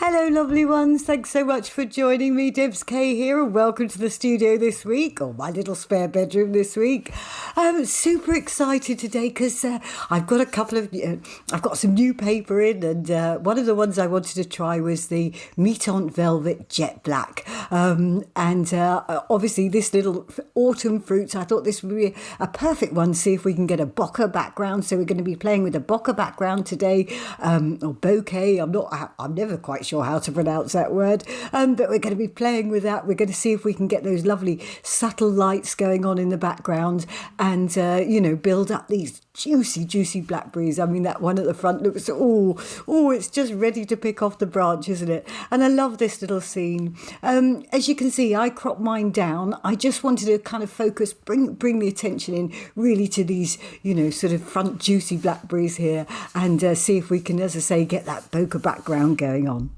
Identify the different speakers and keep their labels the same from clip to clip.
Speaker 1: Hello, lovely ones. Thanks so much for joining me. Debs K here, and welcome to the studio this week, or my little spare bedroom this week. I'm super excited today because I've got I've got some new paper in, and one of the ones I wanted to try was the Mi Tentes Velvet Jet Black. Obviously this little autumn fruits, I thought this would be a perfect one. See if we can get a bokeh background. So we're going to be playing with a bokeh background today, or bokeh. I'm never quite sure how to pronounce that word, but we're going to be playing with that. We're going to see if we can get those lovely subtle lights going on in the background, and build up these juicy blackberries. I mean, that one at the front looks it's just ready to pick off the branch, isn't it? And I love this little scene. As you can see, I cropped mine down. I just wanted to kind of focus, bring the attention in really to these sort of front juicy blackberries here, and see if we can, as I say, get that bokeh background going on.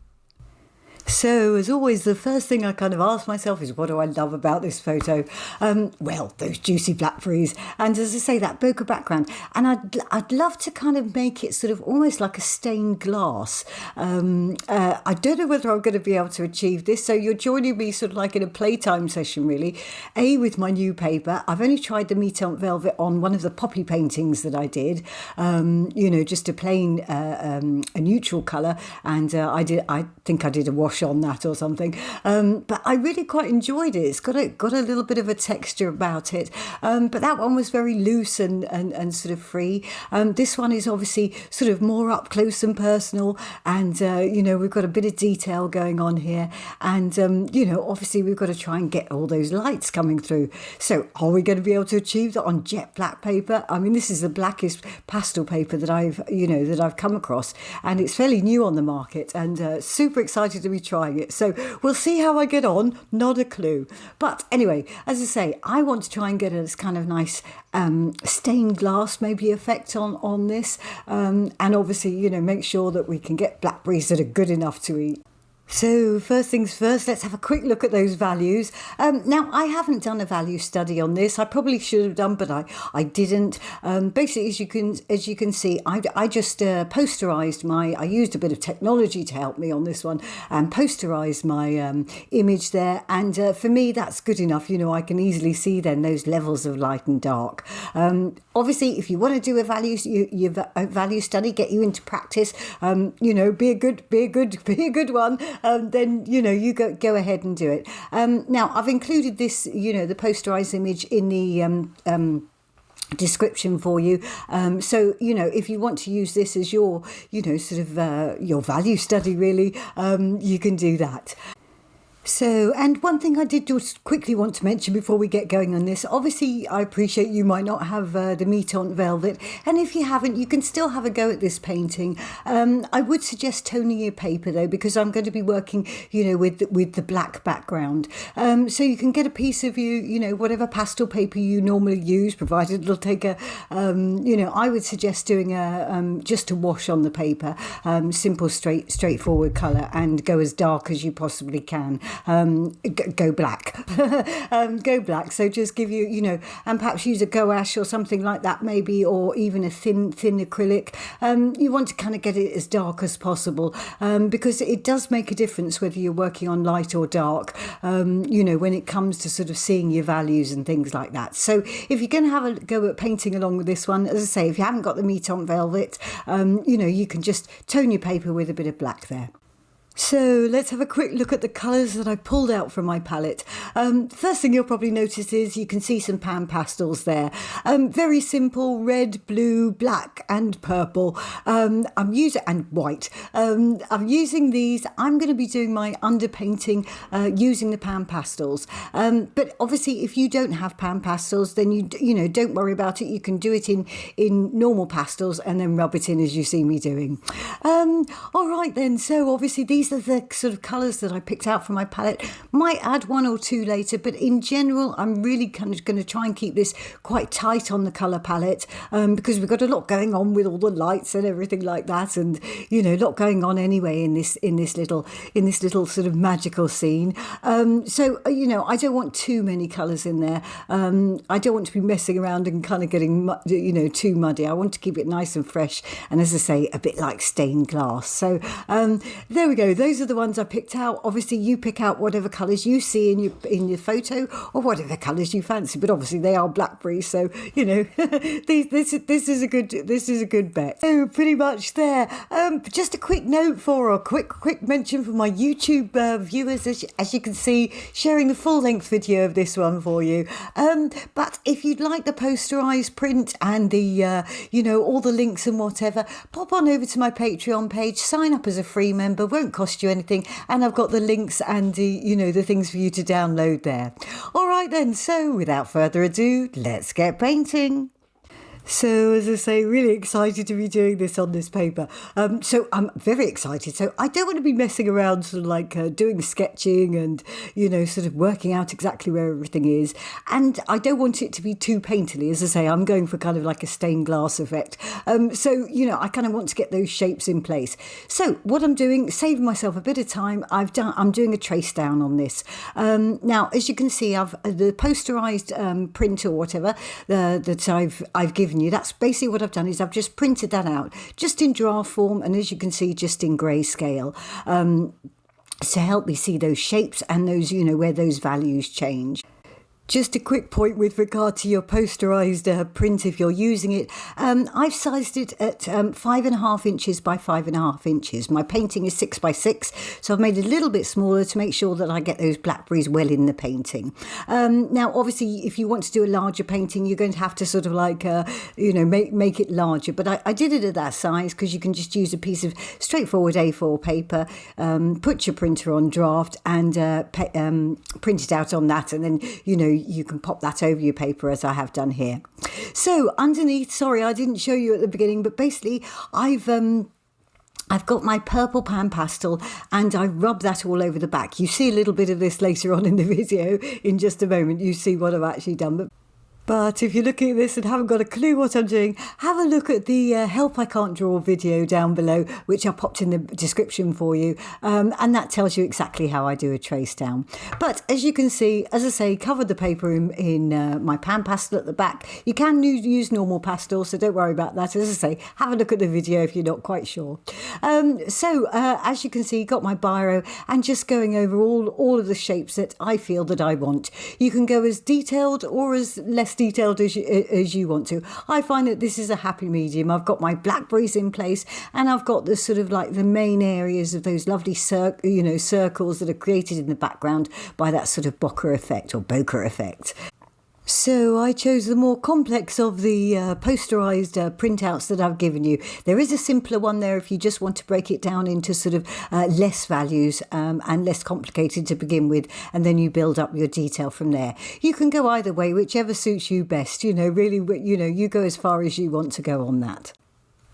Speaker 1: So, as always, the first thing I kind of ask myself is, what do I love about this photo? Well, those juicy blackberries, and as I say, that bokeh background. And I'd love to kind of make it sort of almost like a stained glass. I don't know whether I'm going to be able to achieve this. So you're joining me sort of like in a playtime session, really. With my new paper. I've only tried the Mi Tentes Velvet on one of the poppy paintings that I did. Just a plain, a neutral colour, and I think I did a wash on that or something, but I really quite enjoyed it. It's got a little bit of a texture about it, but that one was very loose and sort of free. This one is obviously sort of more up close and personal, and we've got a bit of detail going on here, and obviously we've got to try and get all those lights coming through. So are we going to be able to achieve that on jet black paper? I mean, this is the blackest pastel paper that I've come across, and it's fairly new on the market, and super excited to be trying it. So we'll see how I get on. Not a clue. But anyway, as I say, I want to try and get this kind of nice stained glass maybe effect on this, and obviously make sure that we can get blackberries that are good enough to eat. So first things first, let's have a quick look at those values. Now, I haven't done a value study on this. I probably should have done, but I didn't. Basically, as you can see, I just posterized I used a bit of technology to help me on this one, and posterized my image there. And for me, that's good enough. I can easily see then those levels of light and dark. Obviously, if you want to do a value study, get you into practice, be a good one. Then you go ahead and do it. Now I've included this, the posterized image in the description for you. So if you want to use this as your your value study, really, you can do that. So, and one thing I did just quickly want to mention before we get going on this, obviously I appreciate you might not have the Mi Tentes Velvet, and if you haven't, you can still have a go at this painting. I would suggest toning your paper though, because I'm going to be working, with the black background. So you can get a piece of whatever pastel paper you normally use, provided it'll take I would suggest doing just a wash on the paper, simple, straightforward colour, and go as dark as you possibly can. Go black. Go black. So just give you, and perhaps use a gouache or something like that maybe, or even a thin acrylic. You want to kind of get it as dark as possible, because it does make a difference whether you're working on light or dark, when it comes to sort of seeing your values and things like that. So if you're going to have a go at painting along with this one, as I say, if you haven't got the Mi Tentes Velvet, you can just tone your paper with a bit of black there. So let's have a quick look at the colours that I pulled out from my palette. First thing you'll probably notice is you can see some pan pastels there. Very simple, red, blue, black and purple. And white. I'm using these. I'm going to be doing my underpainting using the pan pastels. But obviously if you don't have pan pastels, then you don't worry about it. You can do it in normal pastels and then rub it in as you see me doing. All right then, so obviously these are the sort of colours that I picked out from my palette. Might add one or two later, but in general, I'm really kind of going to try and keep this quite tight on the colour palette, because we've got a lot going on with all the lights and everything like that, and a lot going on anyway in this little sort of magical scene. So I don't want too many colours in there. I don't want to be messing around and kind of getting too muddy. I want to keep it nice and fresh, and as I say, a bit like stained glass. So there we go those are the ones I picked out. Obviously, you pick out whatever colours you see in your photo, or whatever colours you fancy. But obviously, they are blackberries, so this is a good bet. So pretty much there. Just a quick note or a quick mention for my YouTube viewers, as you can see, sharing the full length video of this one for you. But if you'd like the posterised print and the all the links and whatever, pop on over to my Patreon page, sign up as a free member, won't cost you anything, and I've got the links and the things for you to download there. All right then, so without further ado, let's get painting. So, as I say, really excited to be doing this on this paper. So I'm very excited. So I don't want to be messing around sort of like doing sketching and, sort of working out exactly where everything is. And I don't want it to be too painterly. As I say, I'm going for kind of like a stained glass effect. I kind of want to get those shapes in place. So what I'm doing, saving myself a bit of time, I'm doing a trace down on this. Now, as you can see, I've the posterized print or whatever that I've given you. That's basically what I've done, is I've just printed that out just in draft form, and as you can see, just in grayscale, to help me see those shapes and those, where those values change. Just a quick point with regard to your posterised print, if you're using it. I've sized it at 5.5 inches by 5.5 inches. My painting is 6 by 6, so I've made it a little bit smaller to make sure that I get those blackberries well in the painting. Now, obviously, if you want to do a larger painting, you're going to have to sort of like, make it larger. But I did it at that size because you can just use a piece of straightforward A4 paper, put your printer on draft and print it out on that, and then, you can pop that over your paper, as I have done here. So underneath, sorry, I didn't show you at the beginning, but basically I've got my purple pan pastel and I rub that all over the back. You see a little bit of this later on in the video. In just a moment, you see what I've actually done. But if you're looking at this and haven't got a clue what I'm doing, have a look at the Help I Can't Draw video down below, which I popped in the description for you. And that tells you exactly how I do a trace down. But as you can see, as I say, covered the paper in my pan pastel at the back. You can use normal pastel, so don't worry about that. As I say, have a look at the video if you're not quite sure. As you can see, got my biro and just going over all of the shapes that I feel that I want. You can go as detailed or as less detailed as you want to. I find that this is a happy medium. I've got my blackberries in place, and I've got the sort of like the main areas of those lovely circles that are created in the background by that sort of bokeh effect or bokeh effect. So I chose the more complex of the posterised printouts that I've given you. There is a simpler one there if you just want to break it down into sort of less values and less complicated to begin with, and then you build up your detail from there. You can go either way, whichever suits you best. Really, you go as far as you want to go on that.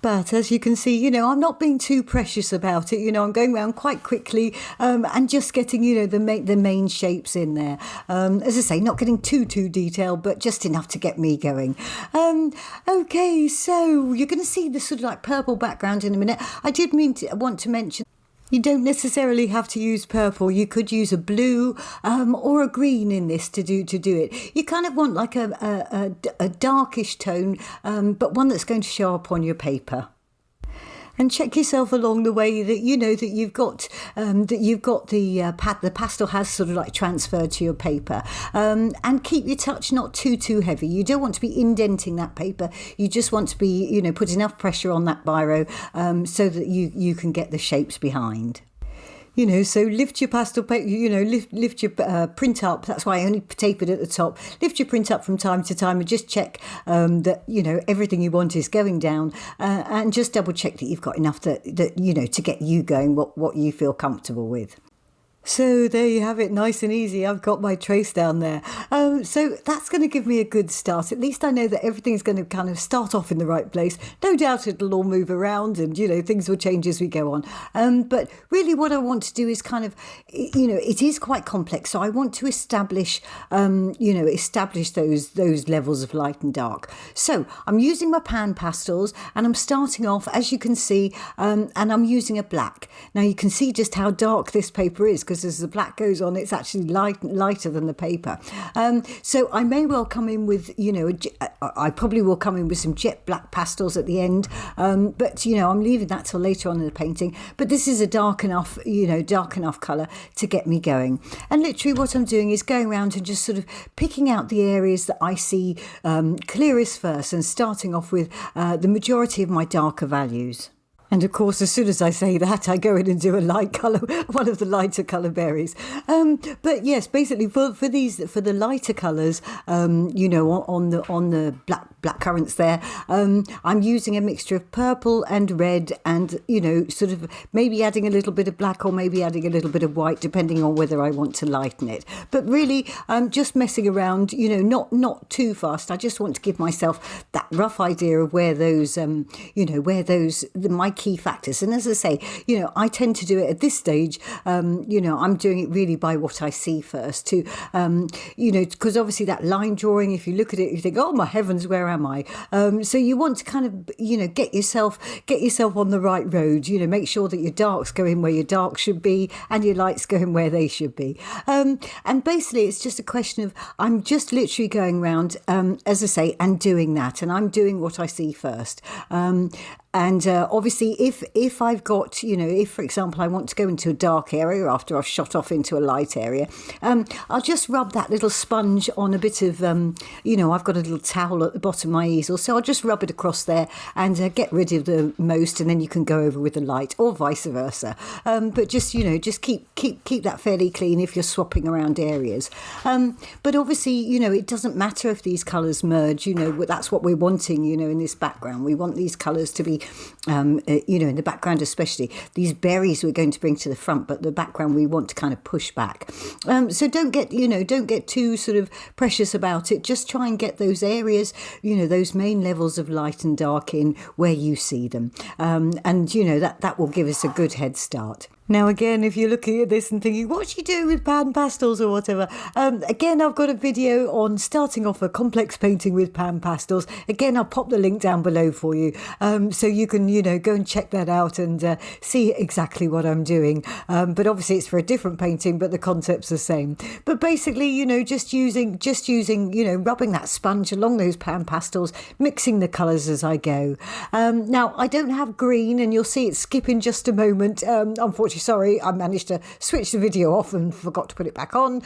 Speaker 1: But as you can see, I'm not being too precious about it. I'm going around quite quickly and just getting, the main shapes in there. As I say, not getting too detailed, but just enough to get me going. Okay, so you're going to see the sort of like purple background in a minute. I did want to mention, you don't necessarily have to use purple. You could use a blue or a green in this to do it. You kind of want like a darkish tone, but one that's going to show up on your paper. And check yourself along the way that that you've got the pastel has sort of like transferred to your paper, and keep your touch not too heavy. You don't want to be indenting that paper. You just want to be put enough pressure on that biro so that you can get the shapes behind. So lift your pastel paper, lift your print up. That's why I only tapered at the top. Lift your print up from time to time and just check that, everything you want is going down, and just double check that you've got enough that to get you going what you feel comfortable with. So there you have it, nice and easy. I've got my trace down there. So that's going to give me a good start. At least I know that everything's going to kind of start off in the right place. No doubt it'll all move around and, things will change as we go on. But really what I want to do is kind of, it is quite complex. So I want to establish those levels of light and dark. So I'm using my pan pastels and I'm starting off, as you can see, and I'm using a black. Now you can see just how dark this paper is, because as the black goes on, it's actually lighter than the paper. So I may well come in with, I probably will come in with some jet black pastels at the end, but I'm leaving that till later on in the painting. But this is a dark enough colour to get me going. And literally what I'm doing is going around and just sort of picking out the areas that I see clearest first, and starting off with the majority of my darker values. And of course, as soon as I say that, I go in and do a light colour, one of the lighter colour berries. But yes, basically for the lighter colours, on the black currants there, I'm using a mixture of purple and red, and sort of maybe adding a little bit of black or maybe adding a little bit of white, depending on whether I want to lighten it. But really, I'm just messing around, not too fast. I just want to give myself that rough idea of where those, my key factors. And as I say, I tend to do it at this stage. I'm doing it really by what I see first too. Because obviously that line drawing, if you look at it, you think, oh my heavens, where am I? So you want to kind of, get yourself on the right road. Make sure that your darks go in where your darks should be and your lights go in where they should be. And basically, it's just a question of I'm just literally going around, as I say, and doing that, and I'm doing what I see first. And obviously, if I've got, if, for example, I want to go into a dark area after I've shot off into a light area, I'll just rub that little sponge on a bit of, I've got a little towel at the bottom of my easel. So I'll just rub it across there and get rid of the most, and then you can go over with the light, or vice versa. But just, just keep that fairly clean if you're swapping around areas. But obviously, it doesn't matter if these colours merge, that's what we're wanting, in this background. We want these colours to be in the background, especially these berries we're going to bring to the front, but the background we want to kind of push back. So don't get too sort of precious about it. Just try and get those areas, those main levels of light and dark in where you see them. And that will give us a good head start. Now, again, if you're looking at this and thinking, what's she doing with pan pastels or whatever? Again, I've got a video on starting off a complex painting with pan pastels. Again, I'll pop the link down below for you. So you can, go and check that out and see exactly what I'm doing. But obviously it's for a different painting, but the concept's the same. But basically, just using, rubbing that sponge along those pan pastels, mixing the colours as I go. Now, I don't have green, and you'll see it skip in just a moment. Unfortunately, sorry, I managed to switch the video off and forgot to put it back on.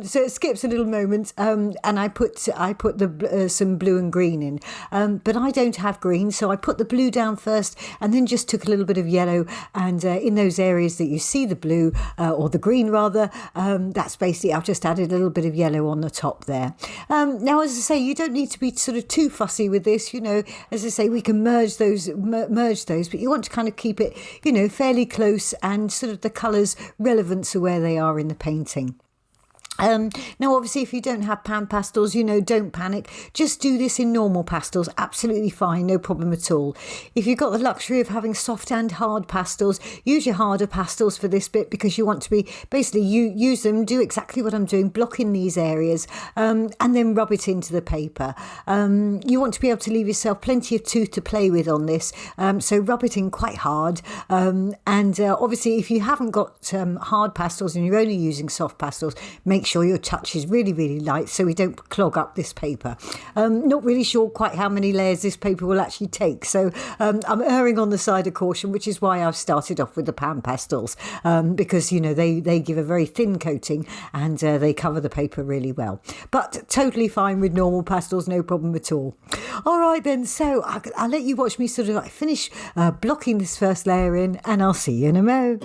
Speaker 1: So it skips a little moment, and I put some blue and green in. But I don't have green, so I put the blue down first, and then just took a little bit of yellow. And in those areas that you see the blue, or the green rather, that's basically, I've just added a little bit of yellow on the top there. Now, as I say, you don't need to be sort of too fussy with this. As I say, we can merge those, but you want to kind of keep it, fairly close, and sort of the colours relevant to where they are in the painting. Now, obviously, if you don't have pan pastels, don't panic. Just do this in normal pastels. Absolutely fine. No problem at all. If you've got the luxury of having soft and hard pastels, use your harder pastels for this bit, because you want to be basically use them, do exactly what I'm doing, block in these areas, and then rub it into the paper. You want to be able to leave yourself plenty of tooth to play with on this. So rub it in quite hard. And obviously, if you haven't got hard pastels and you're only using soft pastels, make sure your touch is really, really light so we don't clog up this paper. Not really sure quite how many layers this paper will actually take, so I'm erring on the side of caution, which is why I've started off with the pan pastels, because they give a very thin coating and they cover the paper really well. But totally fine with normal pastels, no problem at all. All right then, so I'll let you watch me sort of finish blocking this first layer in, and I'll see you in a mo.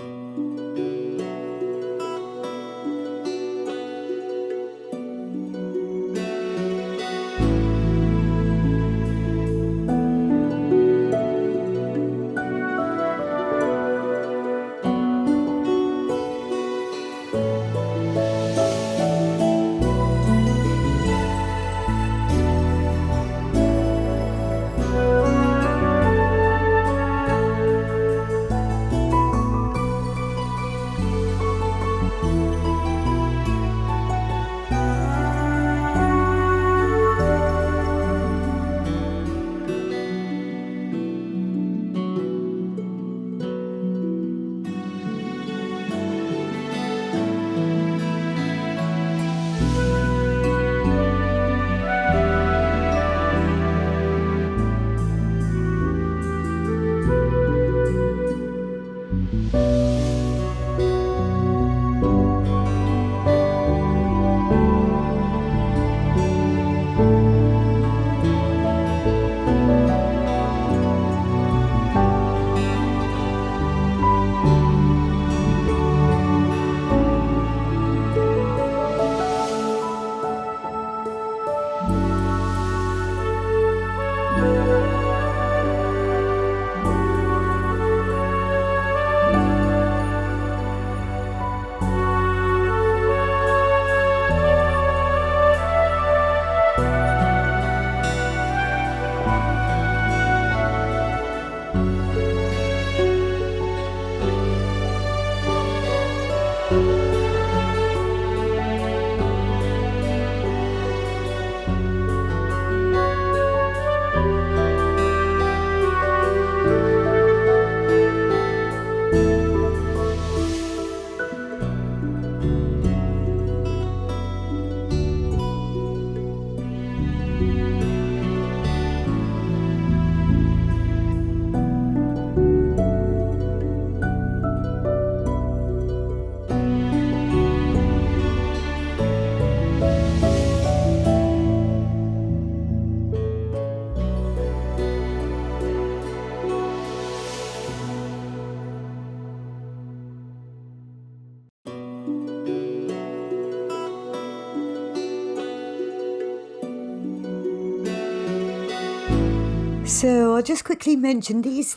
Speaker 1: So I'll just quickly mention this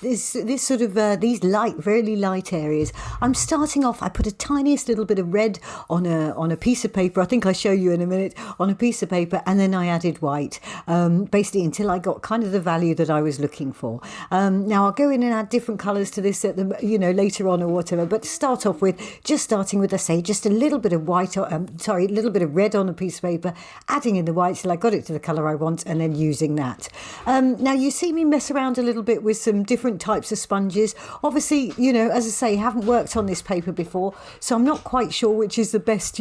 Speaker 1: sort of these really light areas. I'm starting off. I put a tiniest little bit of red on a piece of paper. I think I'll show you in a minute on a piece of paper, and then I added white, basically until I got kind of the value that I was looking for. Now I'll go in and add different colours to this later on or whatever. But to start off with, starting with, I say, just a little bit of white. A little bit of red on a piece of paper, adding in the white till I got it to the colour I want, and then using that. Now you see me mess around a little bit with some different types of sponges. Obviously, as I say, haven't worked on this paper before, so I'm not quite sure which is the best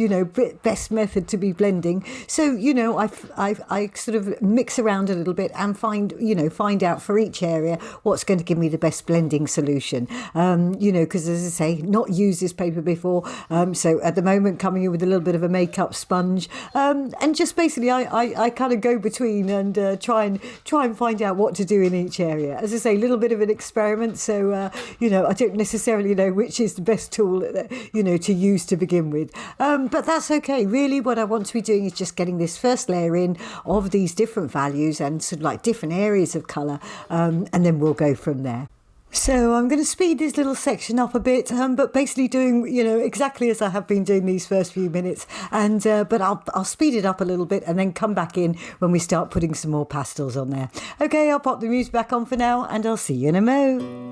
Speaker 1: method to be blending. So, I sort of mix around a little bit and find out for each area what's going to give me the best blending solution. Because as I say, not used this paper before. So at the moment, coming in with a little bit of a makeup sponge, and just basically I kind of go between and try and find out what to do in each area. As I say, a little bit of an experiment, so I don't necessarily know which is the best tool to use to begin with, but that's okay. Really what I want to be doing is just getting this first layer in of these different values and sort of like different areas of colour, and then we'll go from there. So I'm going to speed this little section up a bit, but basically doing, exactly as I have been doing these first few minutes. And but I'll speed it up a little bit and then come back in when we start putting some more pastels on there. Okay, I'll pop the music back on for now, and I'll see you in a mo.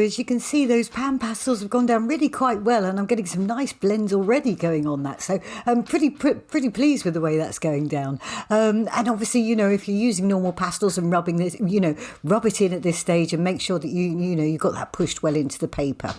Speaker 1: as you can see, those pan pastels have gone down really quite well, and I'm getting some nice blends already going on that. So I'm pretty pleased with the way that's going down. And obviously, if you're using normal pastels and rubbing this, rub it in at this stage and make sure that you got that pushed well into the paper.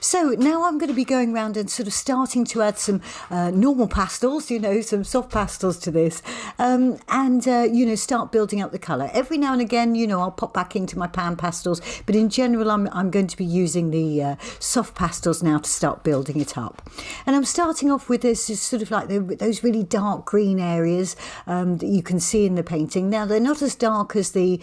Speaker 1: So now I'm going to be going around and sort of starting to add some normal pastels, some soft pastels to this, and start building up the colour. Every now and again, I'll pop back into my pan pastels, but in general, I'm going to be using the soft pastels now to start building it up. And I'm starting off with this sort of like those really dark green areas that you can see in the painting. Now they're not as dark as the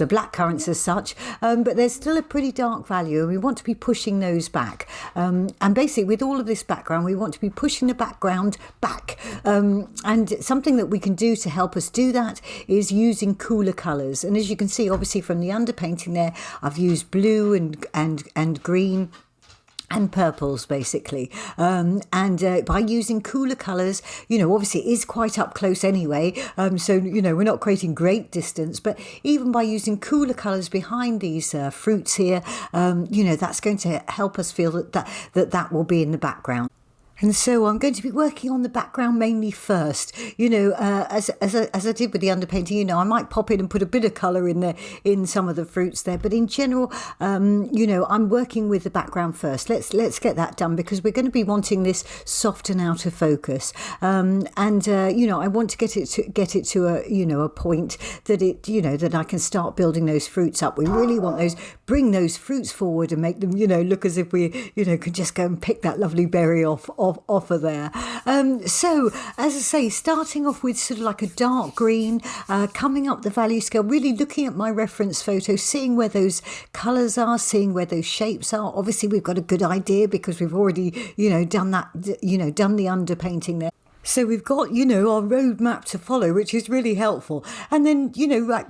Speaker 1: black currants as such, but there's still a pretty dark value, and we want to be pushing those back. And basically, with all of this background, we want to be pushing the background back. And something that we can do to help us do that is using cooler colours. And as you can see, obviously from the underpainting there, I've used blue and green and purples basically, and by using cooler colours, obviously it is quite up close anyway, so we're not creating great distance, but even by using cooler colours behind these fruits here, that's going to help us feel that will be in the background. And so I'm going to be working on the background mainly first. As I did with the underpainting, I might pop in and put a bit of colour in there in some of the fruits there. But in general, I'm working with the background first. Let's get that done, because we're going to be wanting this soft and out of focus. I want to get it to a point that that I can start building those fruits up. We really want bring those fruits forward and make them, look as if we, could just go and pick that lovely berry off of there. So, as I say, starting off with sort of like a dark green, coming up the value scale, really looking at my reference photo, seeing where those colours are, seeing where those shapes are. Obviously, we've got a good idea because we've already, done that, done the underpainting there. So we've got, our roadmap to follow, which is really helpful. And then,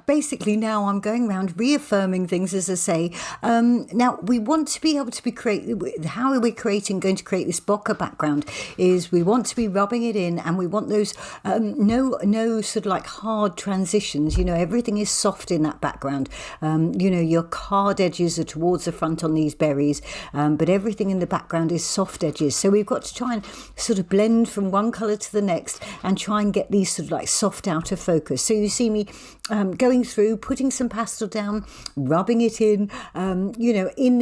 Speaker 1: basically now I'm going around reaffirming things, as I say. Now, we want to be able to how are we going to create this bokeh background is we want to be rubbing it in, and we want those, no sort of like hard transitions. Everything is soft in that background. Your hard edges are towards the front on these berries, but everything in the background is soft edges. So we've got to try and sort of blend from one colour to the next and try and get these sort of like soft out of focus. So you see me going through, putting some pastel down, rubbing it in, in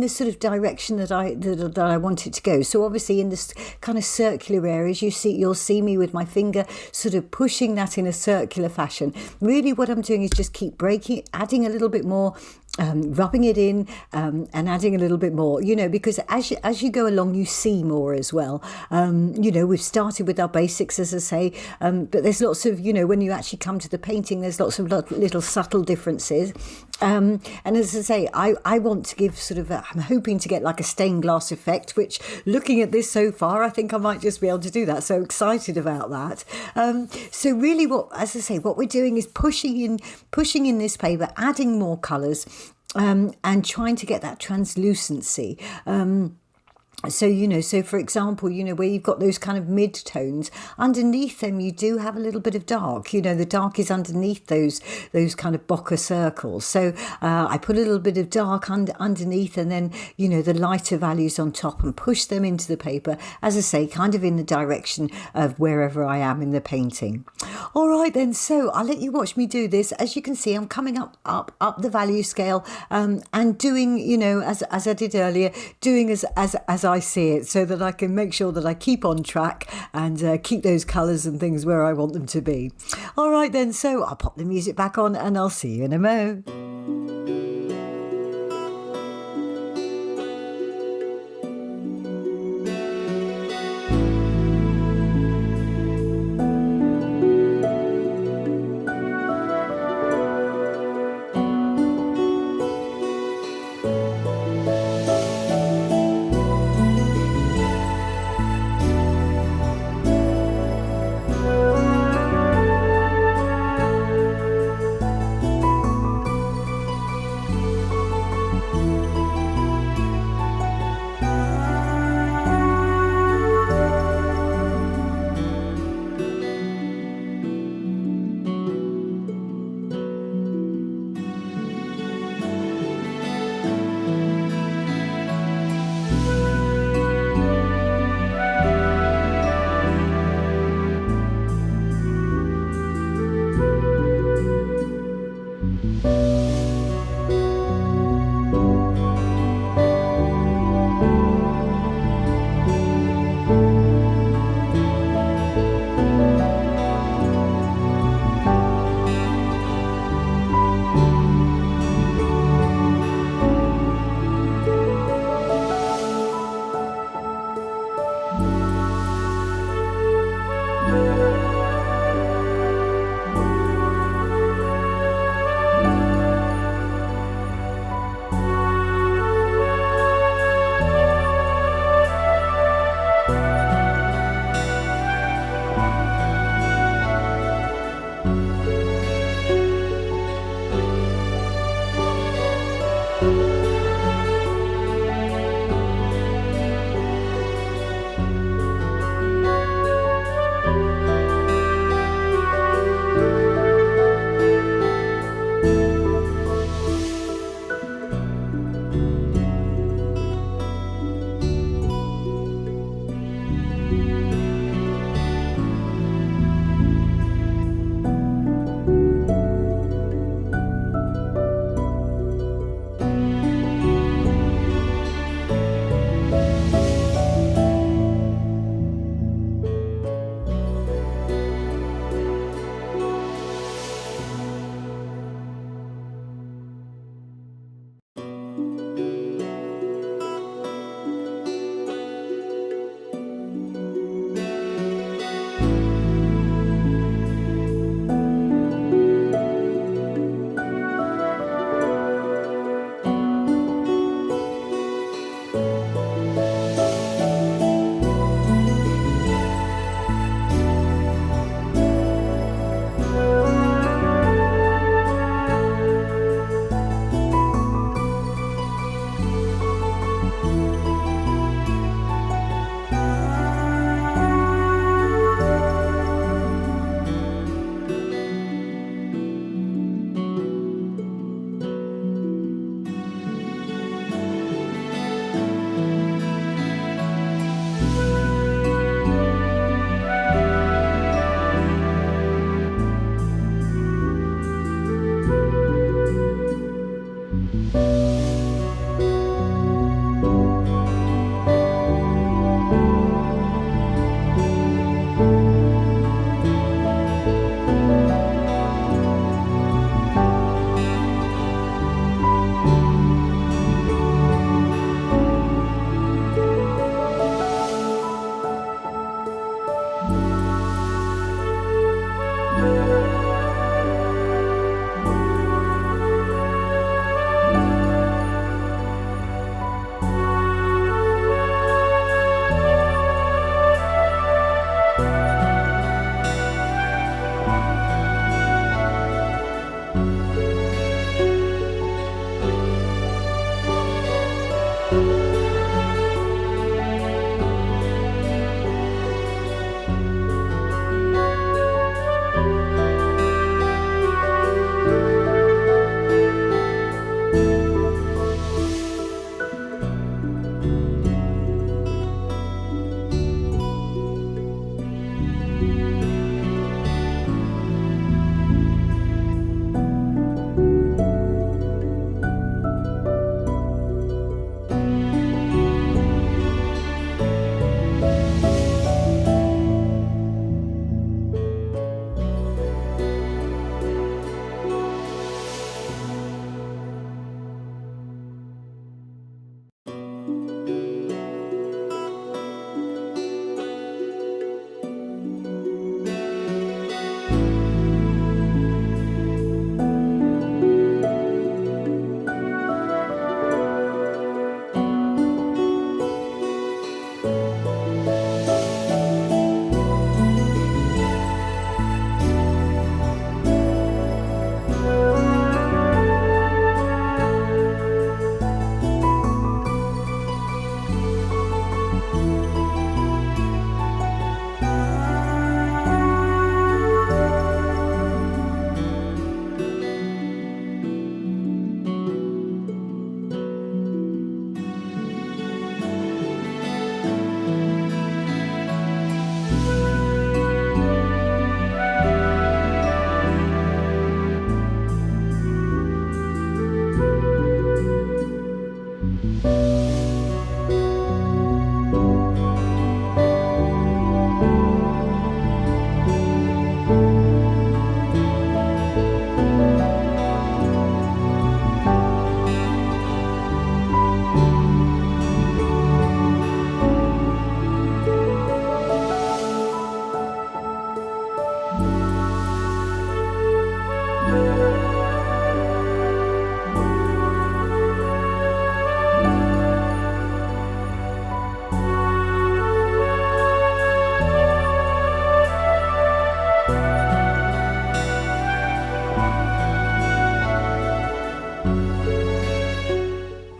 Speaker 1: the sort of direction that I want it to go. So obviously in this kind of circular areas, you'll see me with my finger sort of pushing that in a circular fashion. Really what I'm doing is just keep breaking, adding a little bit more, rubbing it in, and adding a little bit more, because as you go along, you see more as well. We've started with our basics, as I say, but there's lots of, when you actually come to the painting, there's lots of little subtle differences. And as I say, I want to give sort of, I'm hoping to get like a stained glass effect, which looking at this so far, I think I might just be able to do that. So excited about that. So really what we're doing is pushing in this paper, adding more colours, and trying to get that translucency. So for example, where you've got those kind of mid-tones, underneath them you do have a little bit of dark. The dark is underneath those kind of bokeh circles. So I put a little bit of dark underneath, and then, the lighter values on top, and push them into the paper, as I say, kind of in the direction of wherever I am in the painting. All right then, so I'll let you watch me do this. As you can see, I'm coming up the value scale, and doing, as I did earlier, doing as I see it, so that I can make sure that I keep on track and keep those colours and things where I want them to be. All right then, so I'll pop the music back on and I'll see you in a mo.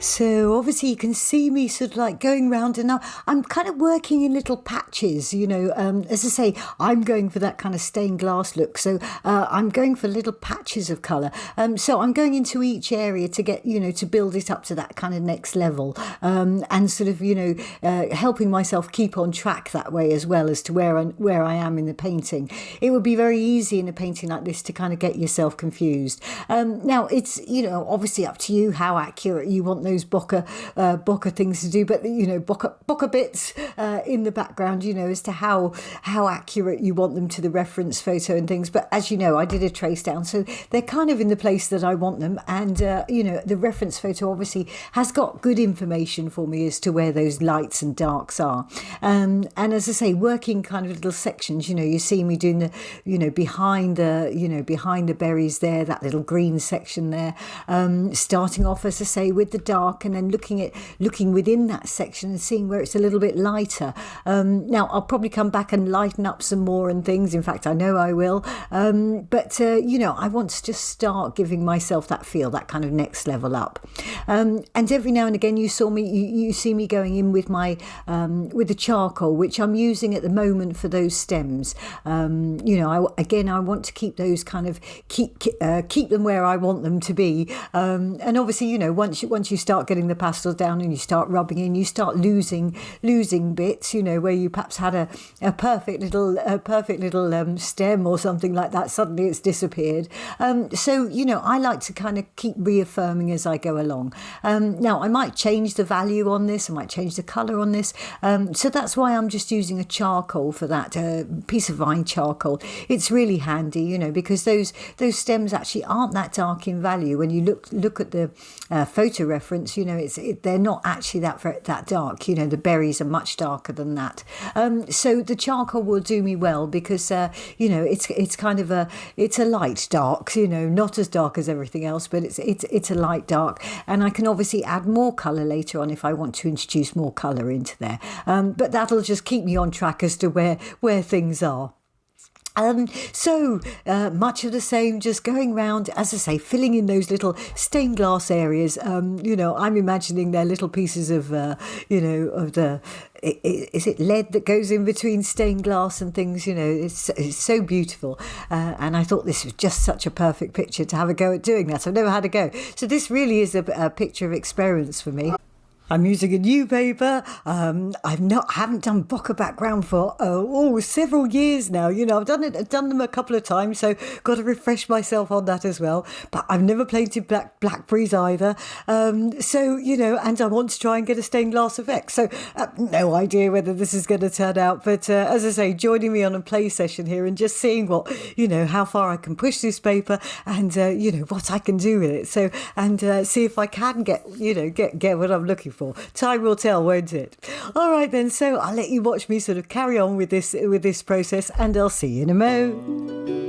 Speaker 1: So obviously you can see me sort of like going round, and now I'm kind of working in little patches, you know. As I say, I'm going for that kind of stained glass look. So I'm going for little patches of colour. So I'm going into each area to get, you know, to build it up to that kind of next level, and sort of, you know, helping myself keep on track that way as well as to where I am in the painting. It would be very easy in a painting like this to kind of get yourself confused. Now it's, you know, obviously up to you how accurate you want those bokeh things to do, but you know, bokeh bits in the background, you know, as to how accurate you want them to the reference photo and things. But as you know, I did a trace down, so they're kind of in the place that I want them, and you know, the reference photo obviously has got good information for me as to where those lights and darks are. And as I say, working kind of little sections, you know, you see me doing the, you know, behind the berries there, that little green section there, starting off, as I say, with the dark, and then looking within that section and seeing where it's a little bit lighter. Now I'll probably come back and lighten up some more and things. In fact, I know I will. But you know, I want to just start giving myself that feel, that kind of next level up. And every now and again, you see me going in with my with the charcoal, which I'm using at the moment for those stems. You know, I want to keep those kind of keep them where I want them to be. And obviously, you know, once you start getting the pastels down and you start rubbing in, you start losing bits, you know, where you perhaps had a perfect little stem or something like that. Suddenly it's disappeared. So, you know, I like to kind of keep reaffirming as I go along. Now I might change the value on this, I might change the colour on this. So that's why I'm just using a charcoal for that, piece of vine charcoal. It's really handy, you know, because those stems actually aren't that dark in value. When you look at the photo reference, you know, it's they're not actually that dark. You know, the berries are much darker than that. So the charcoal will do me well because you know, it's kind of it's a light dark. You know, not as dark as everything else, but it's a light dark, and I can obviously add more colour later on if I want to introduce more colour into there. But that'll just keep me on track as to where things are. So much of the same, just going round, as I say, filling in those little stained glass areas. You know, I'm imagining they're little pieces of, you know, of the, is it lead that goes in between stained glass and things? You know, it's so beautiful. And I thought this was just such a perfect picture to have a go at doing that. I've never had a go. So this really is a picture of experience for me. I'm using a new paper. I haven't done bokeh background for several years now. You know, I've done them a couple of times, so got to refresh myself on that as well. But I've never painted blackberries either. So you know, and I want to try and get a stained glass effect. So no idea whether this is going to turn out. But as I say, joining me on a play session here and just seeing what, you know, how far I can push this paper and you know, what I can do with it. So and see if I can get what I'm looking for. Time will tell, won't it? All right then, so I'll let you watch me sort of carry on with this process, and I'll see you in a mo.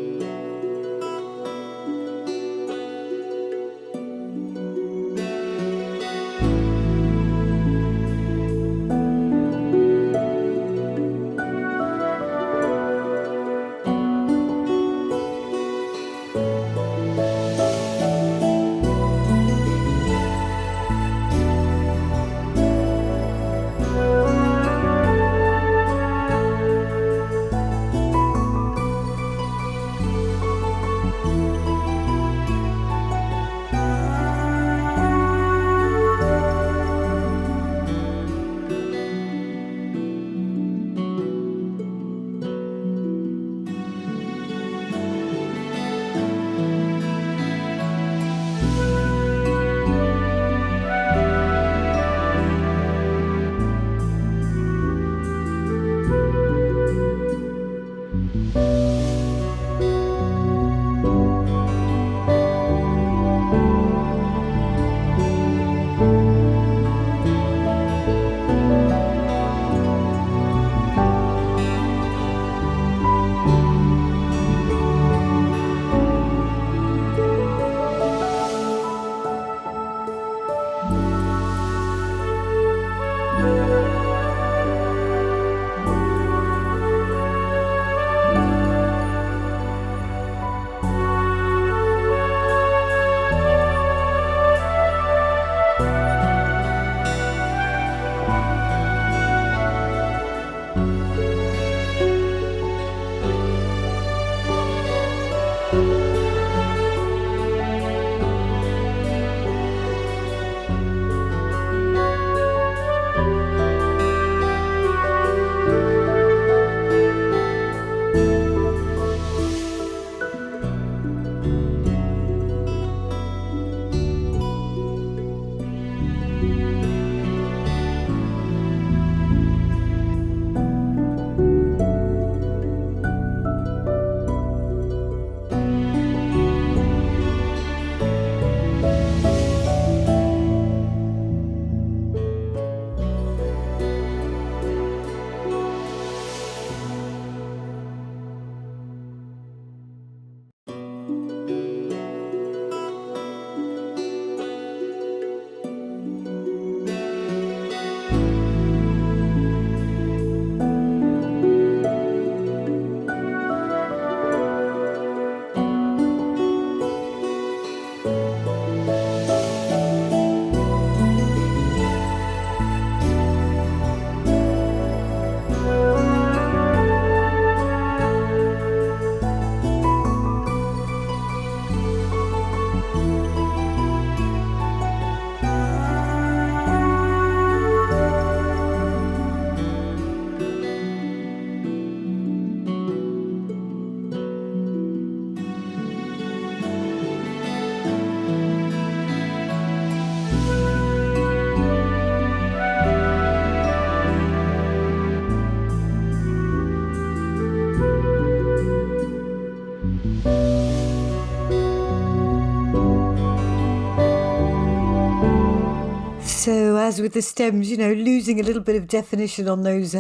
Speaker 1: as with the stems, losing a little bit of definition on those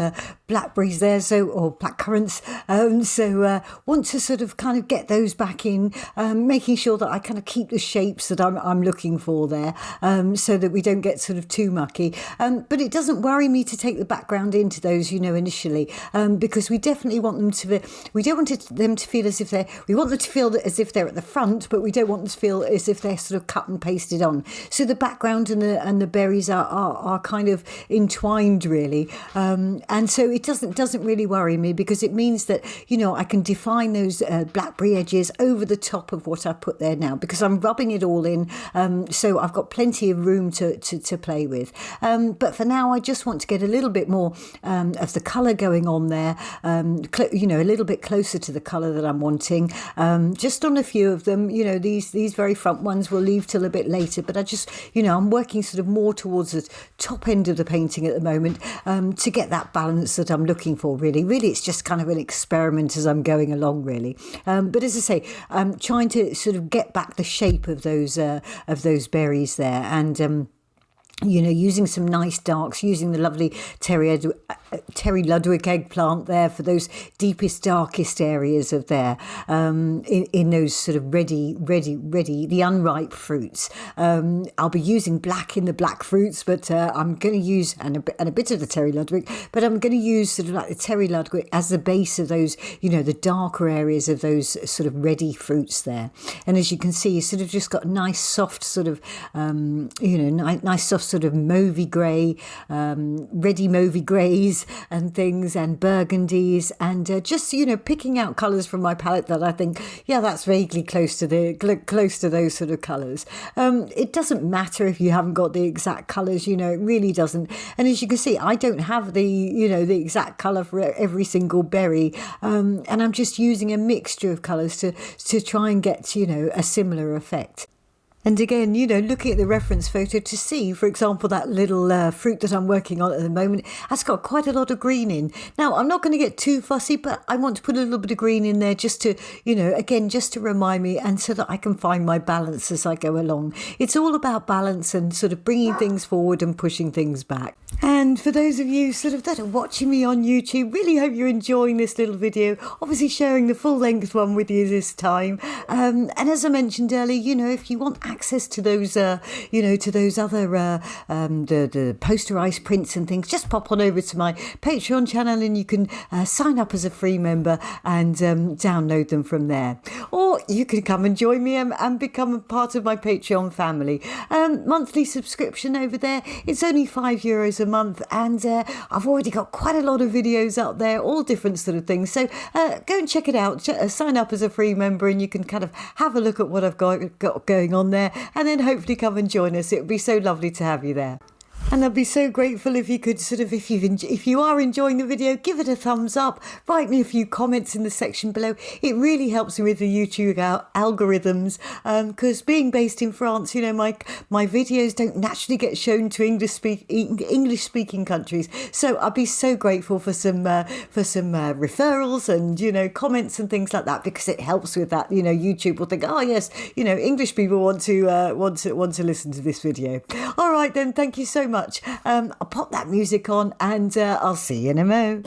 Speaker 1: blackberries there, or blackcurrants. Want to sort of kind of get those back in, making sure that I kind of keep the shapes that I'm looking for there, so that we don't get sort of too mucky. But it doesn't worry me to take the background into those, initially, because we definitely want them to. We don't want them to feel as if we want them to feel as if they're at the front, but we don't want them to feel as if they're sort of cut and pasted on. So the background and the berries are kind of entwined, really, and so it doesn't really worry me, because it means that I can define those blackberry edges over the top of what I put there now, because I'm rubbing it all in, so I've got plenty of room to play with. But for now, I just want to get a little bit more of the colour going on there, a little bit closer to the colour that I'm wanting. Just on a few of them, these very front ones we'll leave till a bit later, but I just, I'm working sort of more towards the top end of the painting at the moment, to get that balance that I'm looking for, really. Really, it's just kind of an experiment as I'm going along, really. But as I say, I'm trying to sort of get back the shape of those berries there, and using some nice darks, using the lovely Terry Ludwig eggplant there for those deepest, darkest areas of there, in those sort of ready, the unripe fruits. I'll be using black in the black fruits, but I'm going to use, and a bit of the Terry Ludwig, but I'm going to use sort of like the Terry Ludwig as the base of those, the darker areas of those sort of ready fruits there. And as you can see, you sort of just got nice, soft sort of, nice, soft sort of mauvey grey, ready mauvey greys and things, and burgundies, and just picking out colours from my palette that I think, that's vaguely close to those sort of colours. It doesn't matter if you haven't got the exact colours, it really doesn't. And as you can see, I don't have the exact colour for every single berry, and I'm just using a mixture of colours to try and get a similar effect. And again, looking at the reference photo to see, for example, that little fruit that I'm working on at the moment, has got quite a lot of green in. Now, I'm not going to get too fussy, but I want to put a little bit of green in there just to, again, just to remind me, and so that I can find my balance as I go along. It's all about balance and sort of bringing things forward and pushing things back. And for those of you sort of that are watching me on YouTube, really hope you're enjoying this little video, obviously sharing the full length one with you this time. And as I mentioned earlier, if you want access to those, to those other, the posterized prints and things, just pop on over to my Patreon channel, and you can sign up as a free member and download them from there. Or you can come and join me and become a part of my Patreon family. Monthly subscription over there. It's only €5 a month, and I've already got quite a lot of videos up there, all different sort of things. So go and check it out. Sign up as a free member, and you can kind of have a look at what I've got going on there, and then hopefully come and join us. It would be so lovely to have you there. And I'd be so grateful if you could sort of, if you are enjoying the video, give it a thumbs up, write me a few comments in the section below. It really helps me with the YouTube algorithms, because being based in France, my videos don't naturally get shown to English speaking countries. So I'd be so grateful for some referrals and comments and things like that, because it helps with that. YouTube will think, oh yes, English people want to listen to this video. All right then, thank you so much. I'll pop that music on, and I'll see you in a mo.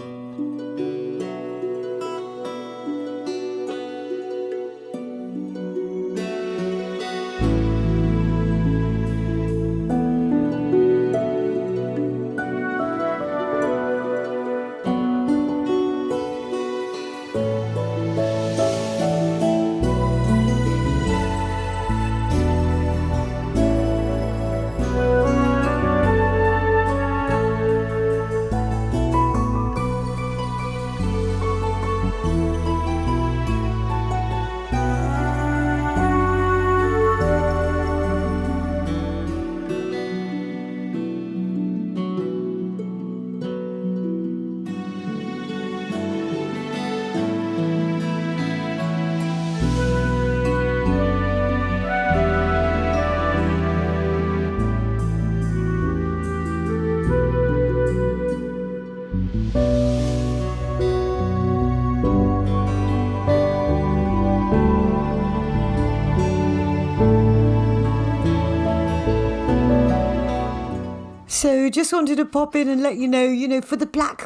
Speaker 1: So just wanted to pop in and let you know, for the black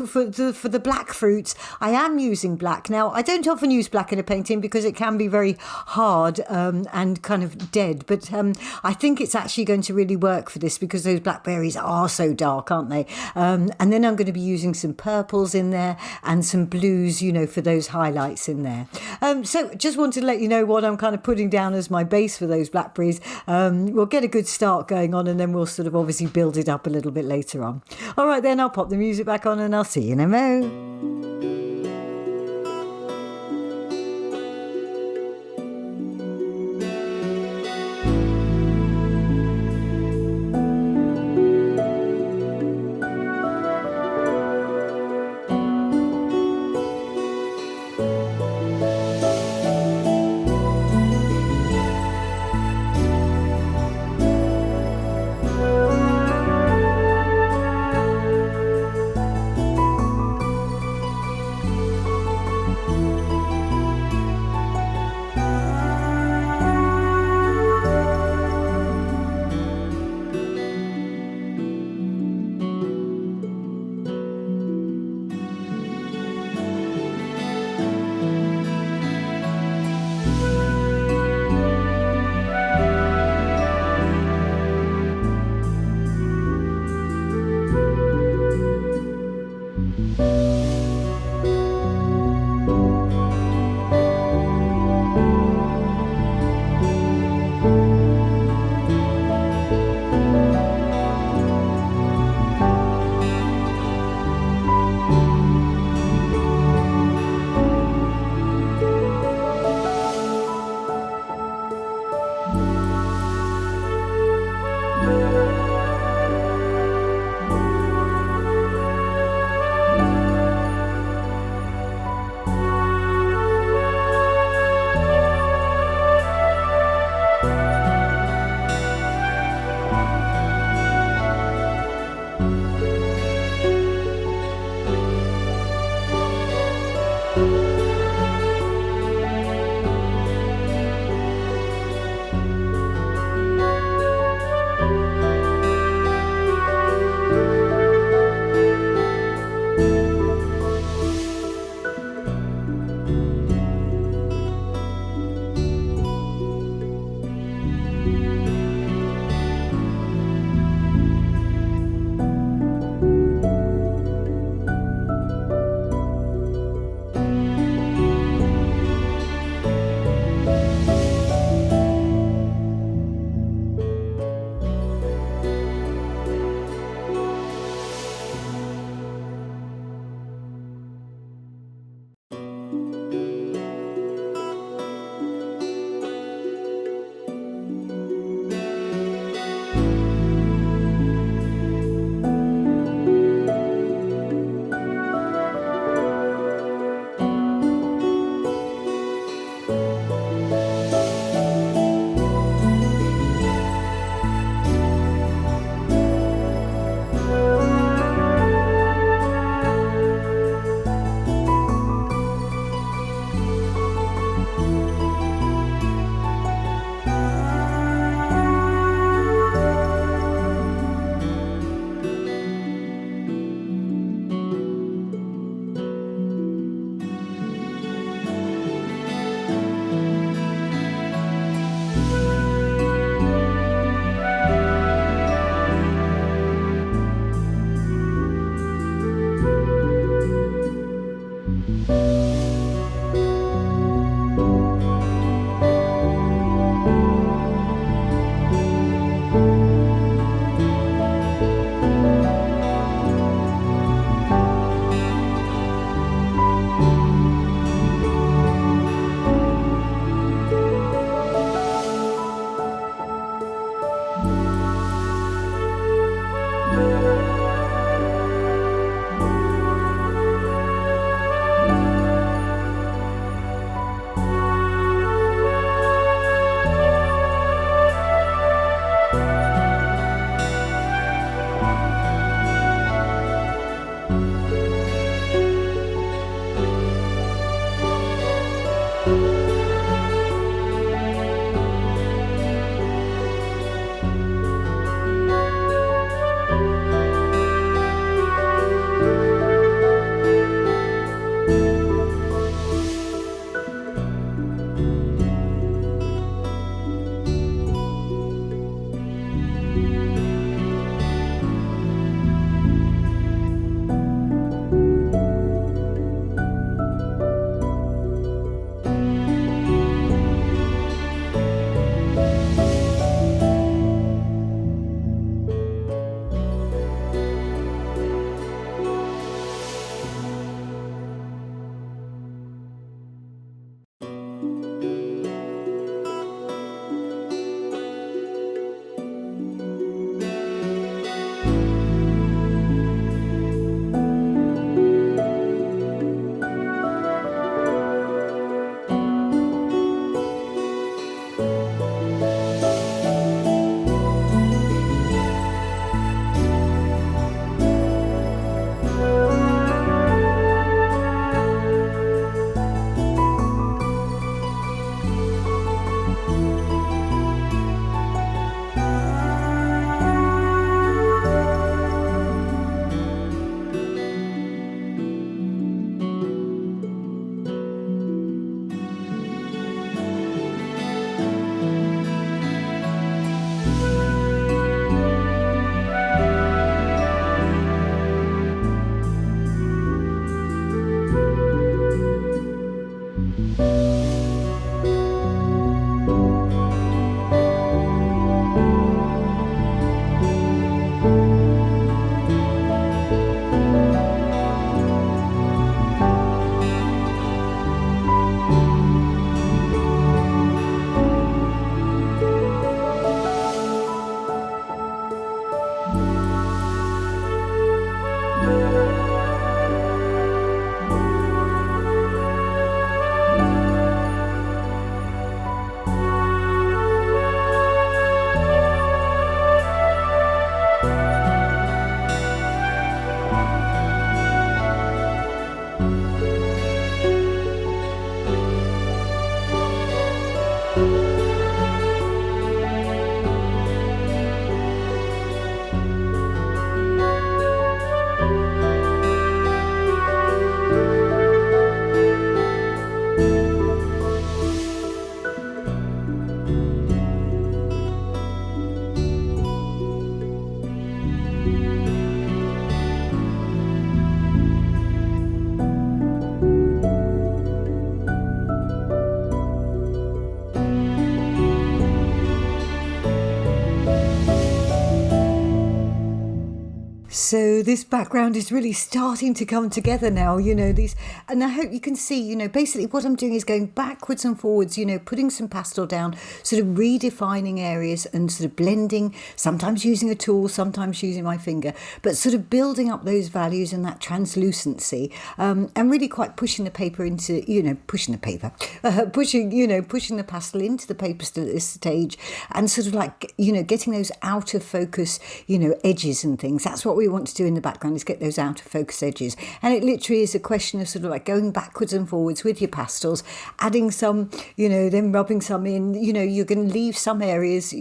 Speaker 1: fruits, I am using black. Now, I don't often use black in a painting because it can be very hard and kind of dead, but I think it's actually going to really work for this because those blackberries are so dark, aren't they? And then I'm going to be using some purples in there and some blues, for those highlights in there. So just wanted to let you know what I'm kind of putting down as my base for those blackberries. We'll get a good start going on and then we'll sort of obviously build it up a little bit later on. All right, then I'll pop the music back on and I'll see you in a mo. So this background is really starting to come together now, and I hope you can see, basically what I'm doing is going backwards and forwards, putting some pastel down, sort of redefining areas and sort of blending, sometimes using a tool, sometimes using my finger, but sort of building up those values and that translucency, and really quite pushing the paper into, pushing the pastel into the paper still at this stage, and sort of like, getting those out of focus, edges and things. That's what we want to do in the background, is get those out of focus edges. And it literally is a question of sort of like going backwards and forwards with your pastels, adding some, then rubbing some in, you're going to leave some areas,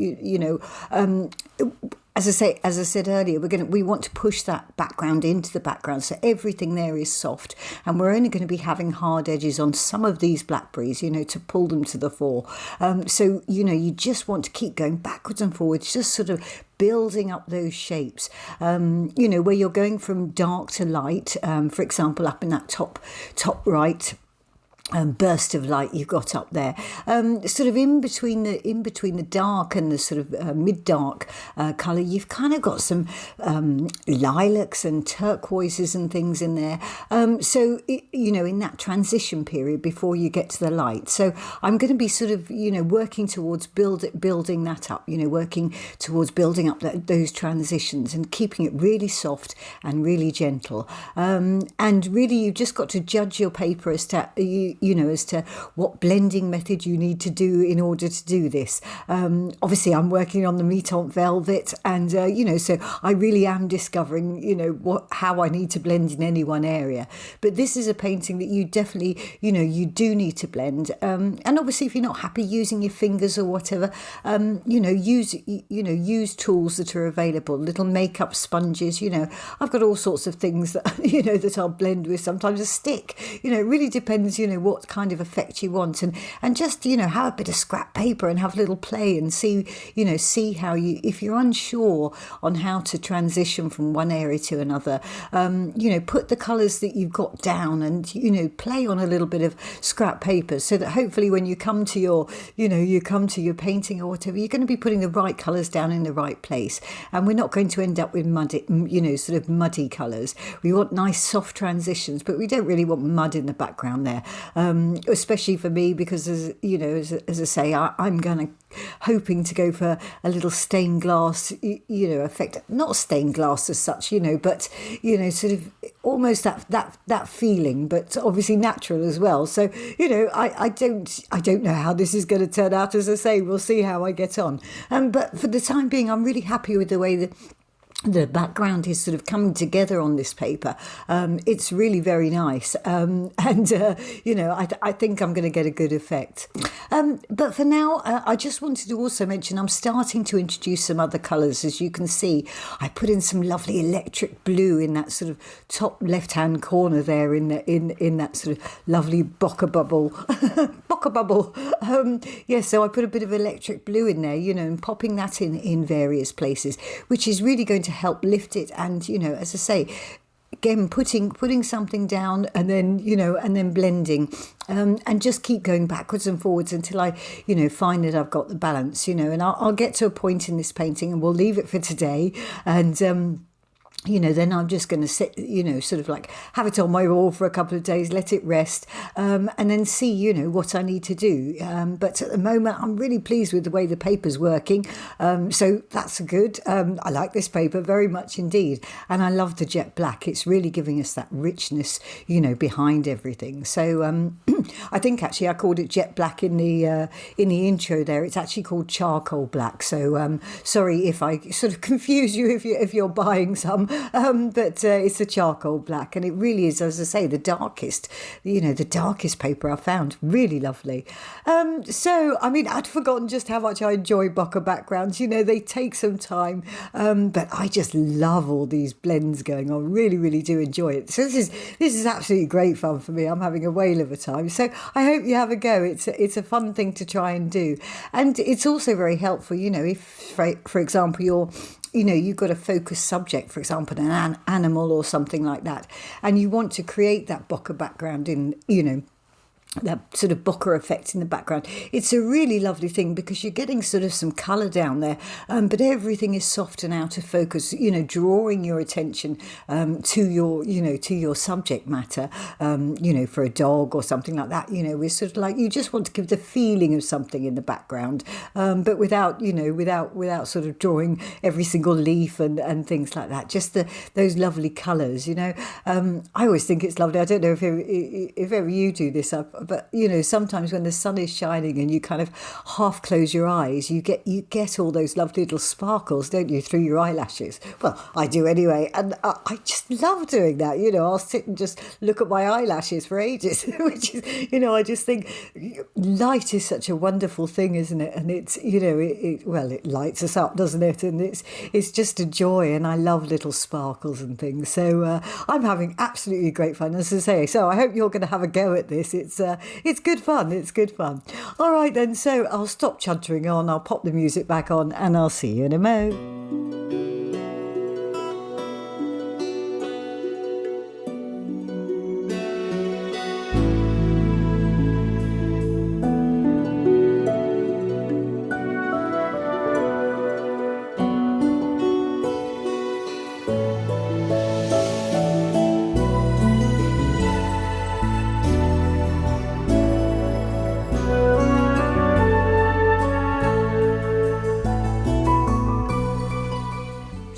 Speaker 1: as I said earlier, we want to push that background into the background, so everything there is soft, and we're only going to be having hard edges on some of these blackberries, to pull them to the fore. So you just want to keep going backwards and forwards, just sort of building up those shapes. Where you're going from dark to light. For example, up in that top right. Burst of light you've got up there, sort of in between the dark and the sort of mid-dark colour, you've kind of got some lilacs and turquoises and things in there. So in that transition period before you get to the light. So I'm going to be sort of working towards building that up. Working towards building up those transitions and keeping it really soft and really gentle. And really, you've just got to judge your paper as to as to what blending method you need to do in order to do this. Obviously, I'm working on the Mi Tentes Velvet, and so I really am discovering, how I need to blend in any one area. But this is a painting that you definitely, you do need to blend. And obviously, if you're not happy using your fingers or whatever, use tools that are available. Little makeup sponges. I've got all sorts of things that that I'll blend with. Sometimes a stick. It really depends. What kind of effect you want, and just have a bit of scrap paper and have a little play and see how you, if you're unsure on how to transition from one area to another, put the colours that you've got down and play on a little bit of scrap paper, so that hopefully when you come to your your painting or whatever, you're going to be putting the right colours down in the right place, and we're not going to end up with muddy colours. We want nice soft transitions, but we don't really want mud in the background there. Especially for me, because as I say, I'm hoping to go for a little stained glass, effect. Not stained glass as such, but sort of almost that feeling, but obviously natural as well. So I don't know how this is going to turn out. As I say, we'll see how I get on. But for the time being, I'm really happy with the way that the background is sort of coming together on this paper. It's really very nice. I think I'm going to get a good effect. But for now, I just wanted to also mention I'm starting to introduce some other colours. As you can see, I put in some lovely electric blue in that sort of top left-hand corner there in that sort of lovely bokeh bubble. Bokeh bubble. So I put a bit of electric blue in there, and popping that in various places, which is really going to help lift it. And as I say, again, putting something down and then blending, and just keep going backwards and forwards until I find that I've got the balance, and I'll get to a point in this painting, and we'll leave it for today, and then I'm just going to sit, sort of like have it on my wall for a couple of days, let it rest, and then see, what I need to do. But at the moment, I'm really pleased with the way the paper's working. So that's good. I like this paper very much indeed. And I love the jet black. It's really giving us that richness, behind everything. So I think actually I called it jet black in the intro there. It's actually called charcoal black. So sorry if I sort of confuse you if you're buying some. But it's a charcoal black, and it really is, as I say, the darkest paper I found. Really lovely. So, I mean, I'd forgotten just how much I enjoy bokeh backgrounds. They take some time, but I just love all these blends going on. Really, really do enjoy it. So this is absolutely great fun for me. I'm having a whale of a time. So I hope you have a go. It's a fun thing to try and do, and it's also very helpful. If, for example, you've got a focused subject, for example, an animal or something like that, and you want to create that bokeh background in, that sort of bokeh effect in the background. It's a really lovely thing because you're getting sort of some colour down there, but everything is soft and out of focus, drawing your attention to your subject matter, for a dog or something like that. We're sort of like, you just want to give the feeling of something in the background, but without sort of drawing every single leaf and things like that. Just those lovely colours, I always think it's lovely. I don't know if ever you do this, but sometimes when the sun is shining and you kind of half close your eyes, you get all those lovely little sparkles, don't you, through your eyelashes? Well, I do anyway, and I just love doing that. I'll sit and just look at my eyelashes for ages, which is, I just think light is such a wonderful thing, isn't it? And it's, it lights us up, doesn't it? And it's just a joy, and I love little sparkles and things. So I'm having absolutely great fun, as I say. So I hope you're going to have a go at this. It's good fun. It's good fun. All right then. So I'll stop chuntering on. I'll pop the music back on, and I'll see you in a mo.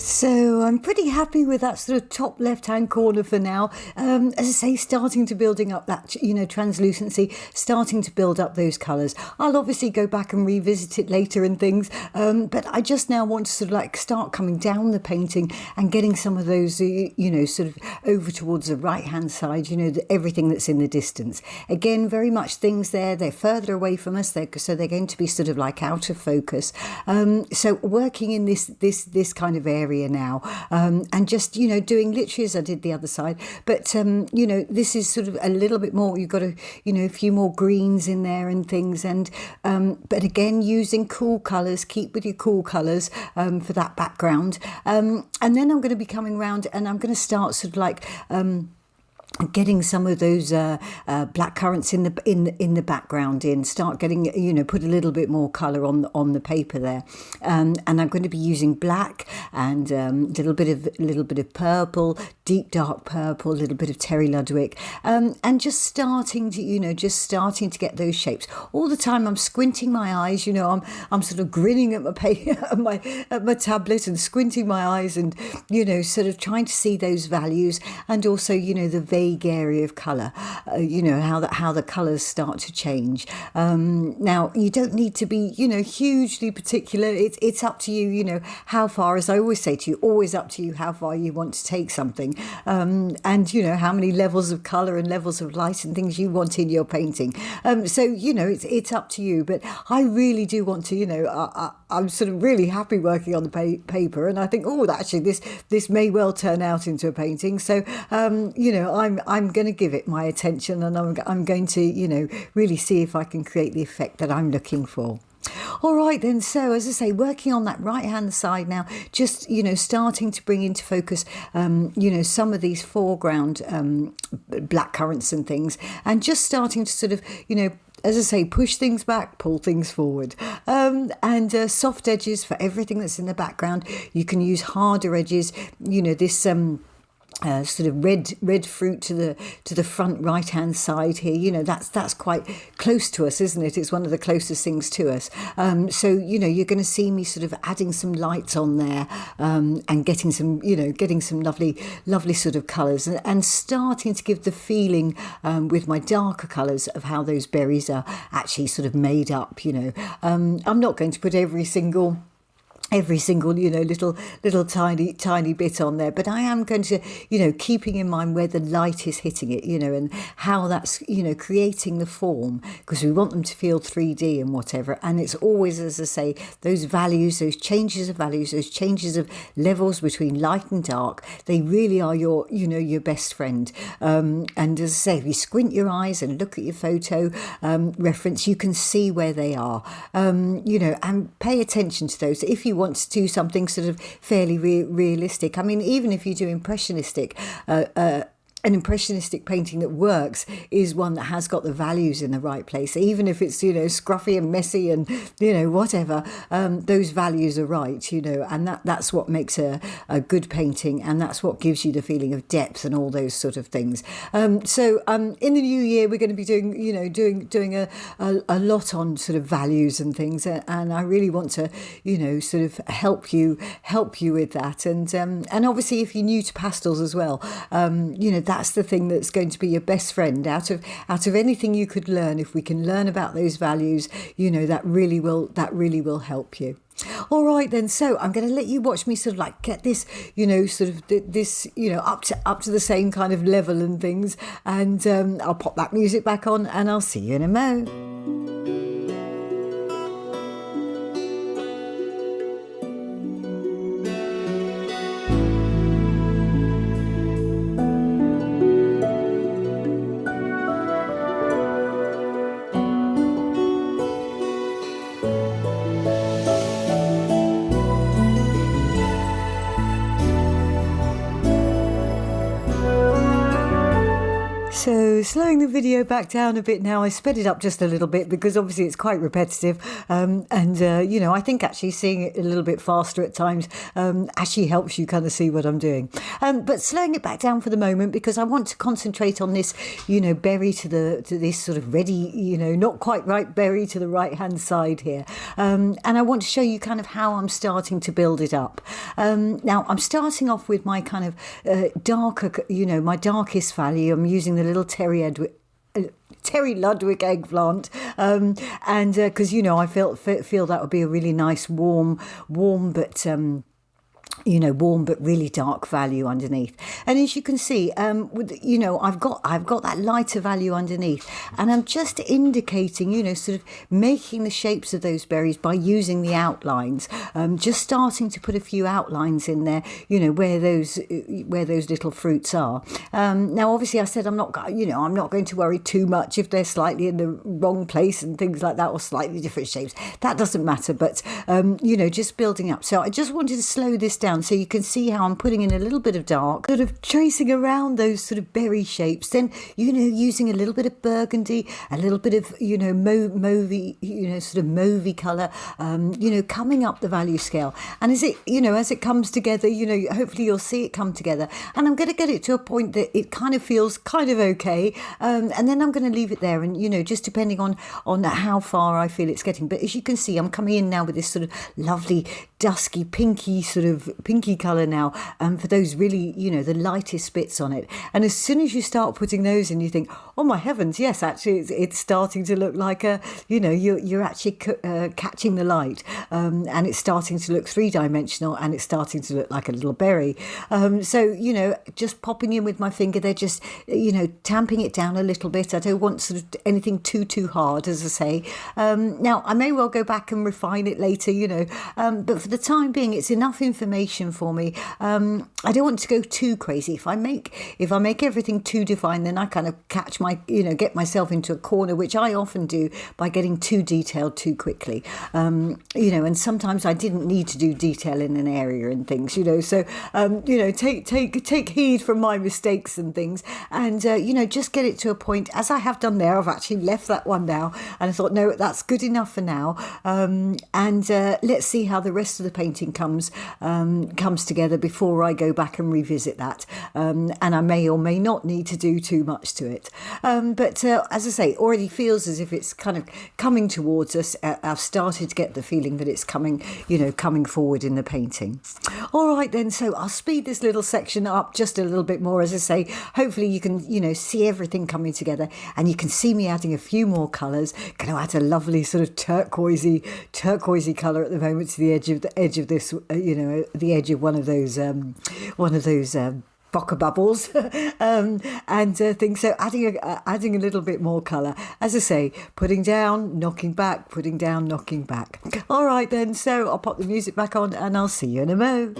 Speaker 1: So I'm pretty happy with that sort of top left-hand corner for now. As I say, starting to building up that, translucency, starting to build up those colours. I'll obviously go back and revisit it later and things, but I just now want to sort of like start coming down the painting and getting some of those, sort of over towards the right-hand side, everything that's in the distance. Again, very much things there, they're further away from us, so they're going to be sort of like out of focus. So working in this kind of area now, and just doing literally as I did the other side, but this is sort of a little bit more, you've got a few more greens in there and things, and but again using cool colours, keep with your cool colours for that background, and then I'm going to be coming around and I'm going to start sort of like getting some of those black currants in the background start getting, put a little bit more colour on the paper there, and I'm going to be using black and a little bit of purple, deep dark purple, a little bit of Terry Ludwig, and just starting to get those shapes. All the time I'm squinting my eyes, I'm sort of grinning at my tablet and squinting my eyes and sort of trying to see those values, and also the vague area of colour, how the colours start to change. Now you don't need to be hugely particular. It's up to you, how far, as I always say to you, always up to you how far you want to take something, and how many levels of colour and levels of light and things you want in your painting. So it's up to you, but I really do want to, I'm sort of really happy working on the paper, and I think, actually this may well turn out into a painting. So I'm going to give it my attention, and I'm going to really see if I can create the effect that I'm looking for. All right then, so as I say, working on that right hand side now, just starting to bring into focus some of these foreground black currants and things, and just starting to sort of as I say, push things back, pull things forward, and soft edges for everything that's in the background. You can use harder edges, this sort of red fruit to the front right hand side here. That's quite close to us, isn't it? It's one of the closest things to us. So you're going to see me sort of adding some lights on there, and getting some lovely sort of colours, and starting to give the feeling with my darker colours of how those berries are actually sort of made up. I'm not going to put every single little tiny bit on there, but I am going to keeping in mind where the light is hitting it, and how that's creating the form, because we want them to feel 3D and whatever. And it's always, as I say, those values, those changes of values, those changes of levels between light and dark, they really are your best friend. And as I say, if you squint your eyes and look at your photo reference, you can see where they are, and pay attention to those. If you want to do something sort of fairly realistic, I mean, even if you do impressionistic an impressionistic painting that works is one that has got the values in the right place, even if it's, scruffy and messy and, whatever, those values are right, and that's what makes a good painting, and that's what gives you the feeling of depth and all those sort of things. So in the new year, we're going to be doing a lot on sort of values and things, and I really want to, sort of help you with that, and obviously if you're new to pastels as well, that's the thing that's going to be your best friend out of anything you could learn. If we can learn about those values, that really will help you. All right then, so I'm going to let you watch me sort of like get this, up to the same kind of level and things, and I'll pop that music back on, and I'll see you in a mo. So slowing the video back down a bit now, I sped it up just a little bit because obviously it's quite repetitive, I think actually seeing it a little bit faster at times actually helps you kind of see what I'm doing. But slowing it back down for the moment because I want to concentrate on this, berry to this sort of ready, not quite ripe berry to the right hand side here, and I want to show you kind of how I'm starting to build it up. Now I'm starting off with my kind of darker, my darkest value. I'm using the little Terry Ludwig eggplant, and because I feel that would be a really nice warm but really dark value underneath. And as you can see, I've got that lighter value underneath, and I'm just indicating, sort of making the shapes of those berries by using the outlines, just starting to put a few outlines in there, where those little fruits are. Now, obviously, I said I'm not going to worry too much if they're slightly in the wrong place and things like that, or slightly different shapes. That doesn't matter, but just building up. So I just wanted to slow this down so you can see how I'm putting in a little bit of dark, sort of tracing around those sort of berry shapes, then using a little bit of burgundy, a little bit of mauvey, sort of mauvey colour, coming up the value scale. And as it comes together, hopefully you'll see it come together, and I'm going to get it to a point that it kind of feels kind of okay, and then I'm going to leave it there, and just depending on how far I feel it's getting. But as you can see, I'm coming in now with this sort of lovely dusky pinky colour now, for those really, the lightest bits on it. And as soon as you start putting those in, you think, oh my heavens, yes, actually it's starting to look like you're actually catching the light, and it's starting to look three-dimensional, and it's starting to look like a little berry. So just popping in with my finger, they're just tamping it down a little bit. I don't want sort of anything too hard, as I say. Now I may well go back and refine it later, but for the time being, it's enough information for me. I don't want to go too crazy. If I make everything too defined, then I kind of catch get myself into a corner, which I often do by getting too detailed too quickly. And sometimes I didn't need to do detail in an area and things, so take heed from my mistakes and things, and just get it to a point, as I have done there. I've actually left that one now, and I thought, no, that's good enough for now, and let's see how the rest of the painting comes together before I go back and revisit that, and I may or may not need to do too much to it, but as I say, already feels as if it's kind of coming towards us. I've started to get the feeling that it's coming forward in the painting. All right then, so I'll speed this little section up just a little bit more. As I say, hopefully you can see everything coming together, and you can see me adding a few more colours. Going to add a lovely sort of turquoisey colour at the moment to the edge of this, the edge of one of those bokeh bubbles and things. So adding a little bit more colour. As I say, putting down, knocking back, putting down, knocking back. All right then, so I'll pop the music back on, and I'll see you in a mo.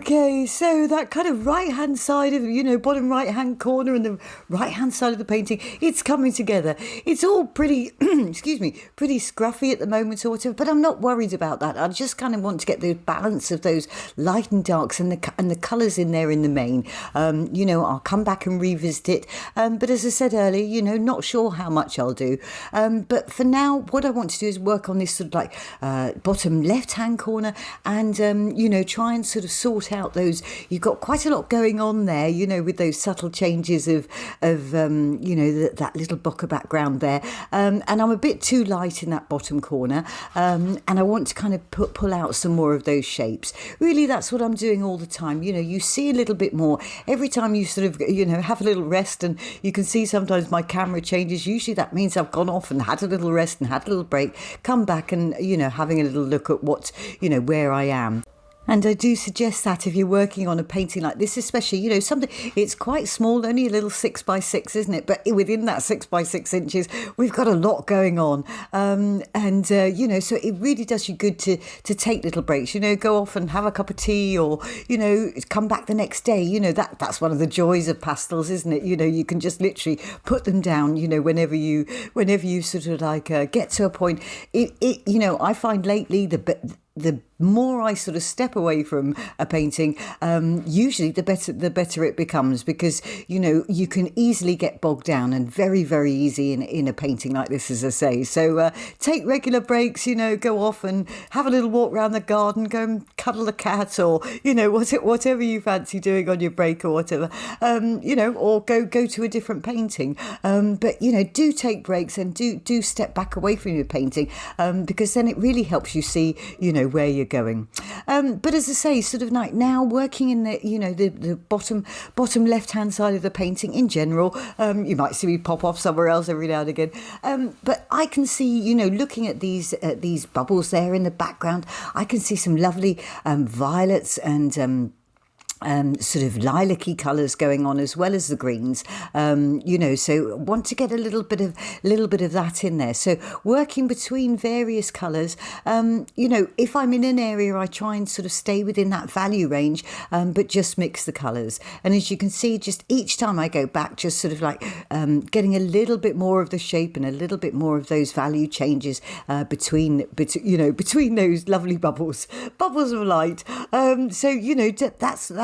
Speaker 1: Okay, so that kind of right-hand side of, bottom right-hand corner and the right-hand side of the painting, it's coming together. It's all pretty, excuse me, pretty scruffy at the moment or whatever, but I'm not worried about that. I just kind of want to get the balance of those light and darks and the colours in there in the main. I'll come back and revisit it. But as I said earlier, not sure how much I'll do. But for now, what I want to do is work on this sort of like bottom left-hand corner and, try and sort of sort out those. You've got quite a lot going on there, with those subtle changes of that little bokeh background there. And I'm a bit too light in that bottom corner. And I want to kind of pull out some more of those shapes. Really, that's what I'm doing all the time. You see a little bit more every time you sort of, have a little rest, and you can see sometimes my camera changes. Usually that means I've gone off and had a little rest and had a little break, come back and, having a little look at what, where I am. And I do suggest that if you're working on a painting like this, especially, something, it's quite small, only a little 6x6, isn't it? But within that 6x6 inches, we've got a lot going on. So it really does you good to take little breaks, go off and have a cup of tea or, come back the next day. That's one of the joys of pastels, isn't it? You can just literally put them down, whenever you sort of like get to a point. I find lately the more I sort of step away from a painting, usually the better it becomes, because, you can easily get bogged down, and very, very easy in a painting like this, as I say. So take regular breaks, go off and have a little walk around the garden, go and cuddle the cat, or, whatever you fancy doing on your break or whatever, or go to a different painting. But, do take breaks and do step back away from your painting, because then it really helps you see, where you're going. But as I say, sort of like now working in the bottom left hand side of the painting in general, you might see me pop off somewhere else every now and again, but I can see, looking at these bubbles there in the background, I can see some lovely violets and sort of lilac-y colours going on, as well as the greens, so want to get a little bit of that in there. So working between various colours, if I'm in an area, I try and sort of stay within that value range, but just mix the colours. And as you can see, just each time I go back, just sort of like getting a little bit more of the shape and a little bit more of those value changes between those lovely bubbles of light.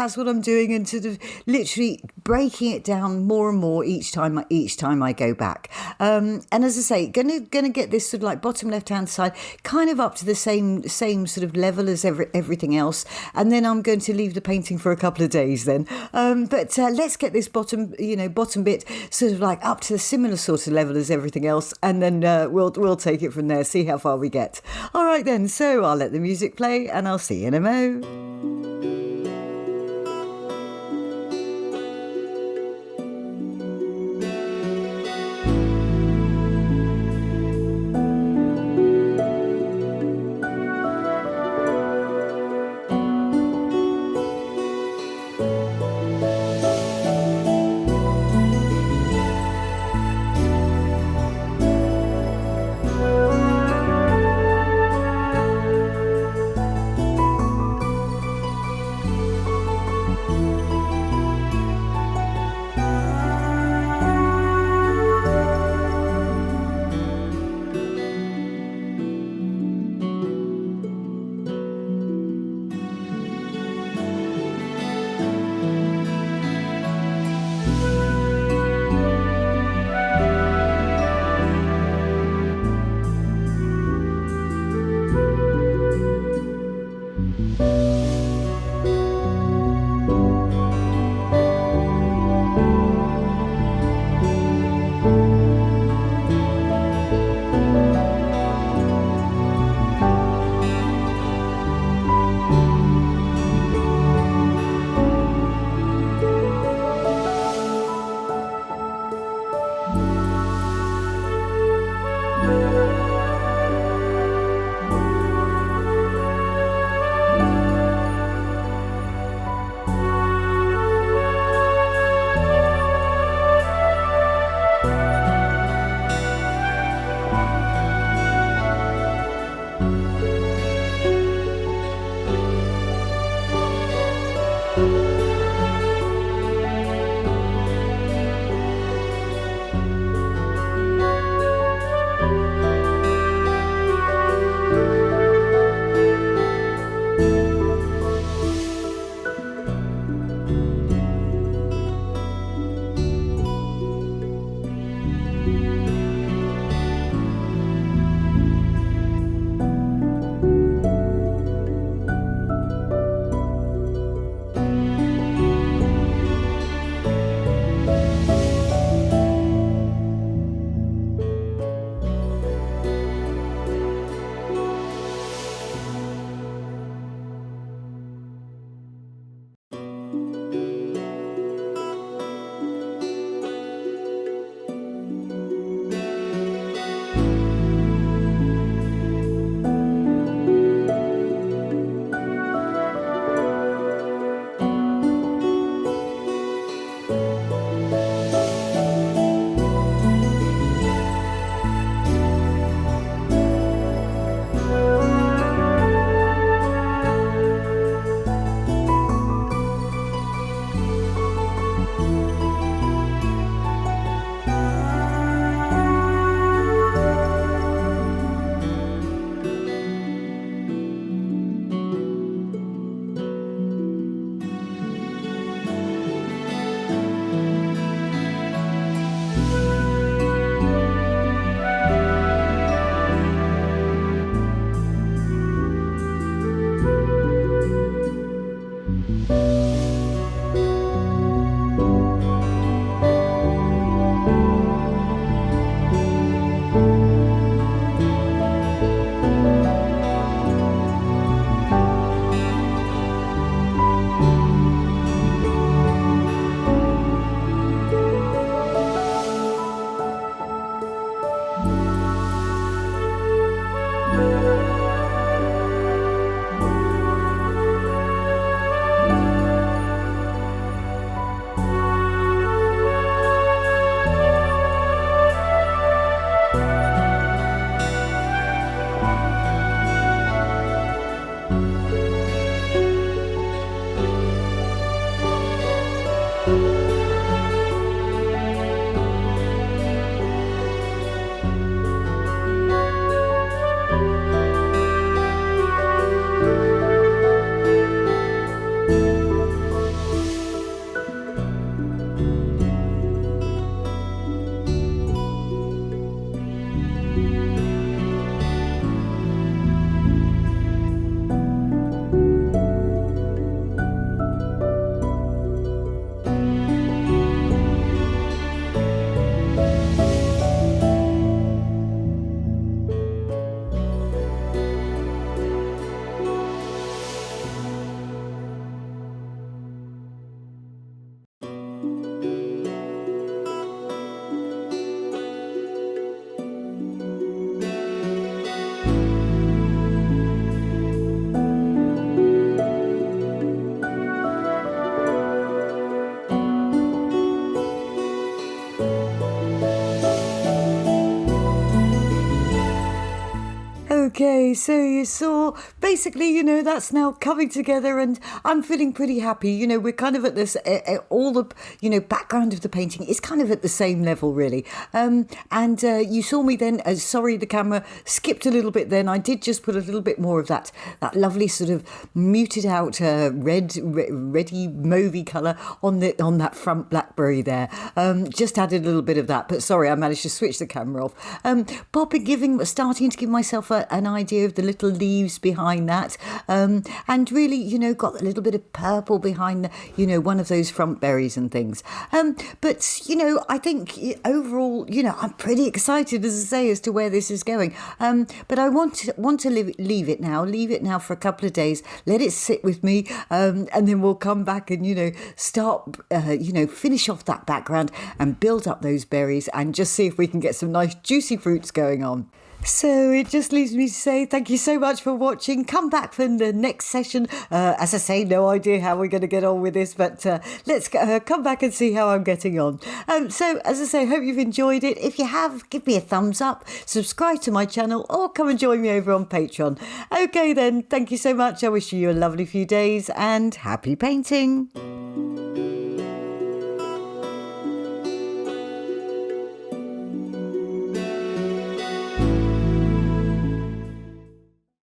Speaker 1: That's what I'm doing, and sort of literally breaking it down more and more each time I go back. And as I say, gonna get this sort of like bottom left hand side kind of up to the same sort of level as everything else, and then I'm going to leave the painting for a couple of days then. But let's get this bottom bit sort of like up to the similar sort of level as everything else, and then we'll take it from there, see how far we get. All right then, so I'll let the music play and I'll see you in a mo. Okay, so you saw, basically, that's now coming together, and I'm feeling pretty happy. We're kind of at this, all the, background of the painting is kind of at the same level, really. And you saw me then, sorry, the camera skipped a little bit then. I did just put a little bit more of that lovely sort of muted out reddy mauvey colour on that front blackberry there. Just added a little bit of that, but sorry, I managed to switch the camera off. Starting to give myself an idea of the little leaves behind that, and really, got a little bit of purple behind one of those front berries and things. But I think overall, I'm pretty excited, as I say, as to where this is going. But I want to leave it now for a couple of days, let it sit with me, and then we'll come back and start finish off that background and build up those berries and just see if we can get some nice juicy fruits going on. So it just leaves me to say thank you so much for watching. Come back for the next session. As I say, no idea how we're going to get on with this, but let's come back and see how I'm getting on. So as I say, hope you've enjoyed it. If you have, give me a thumbs up, subscribe to my channel, or come and join me over on Patreon. Okay then, thank you so much. I wish you a lovely few days and happy painting.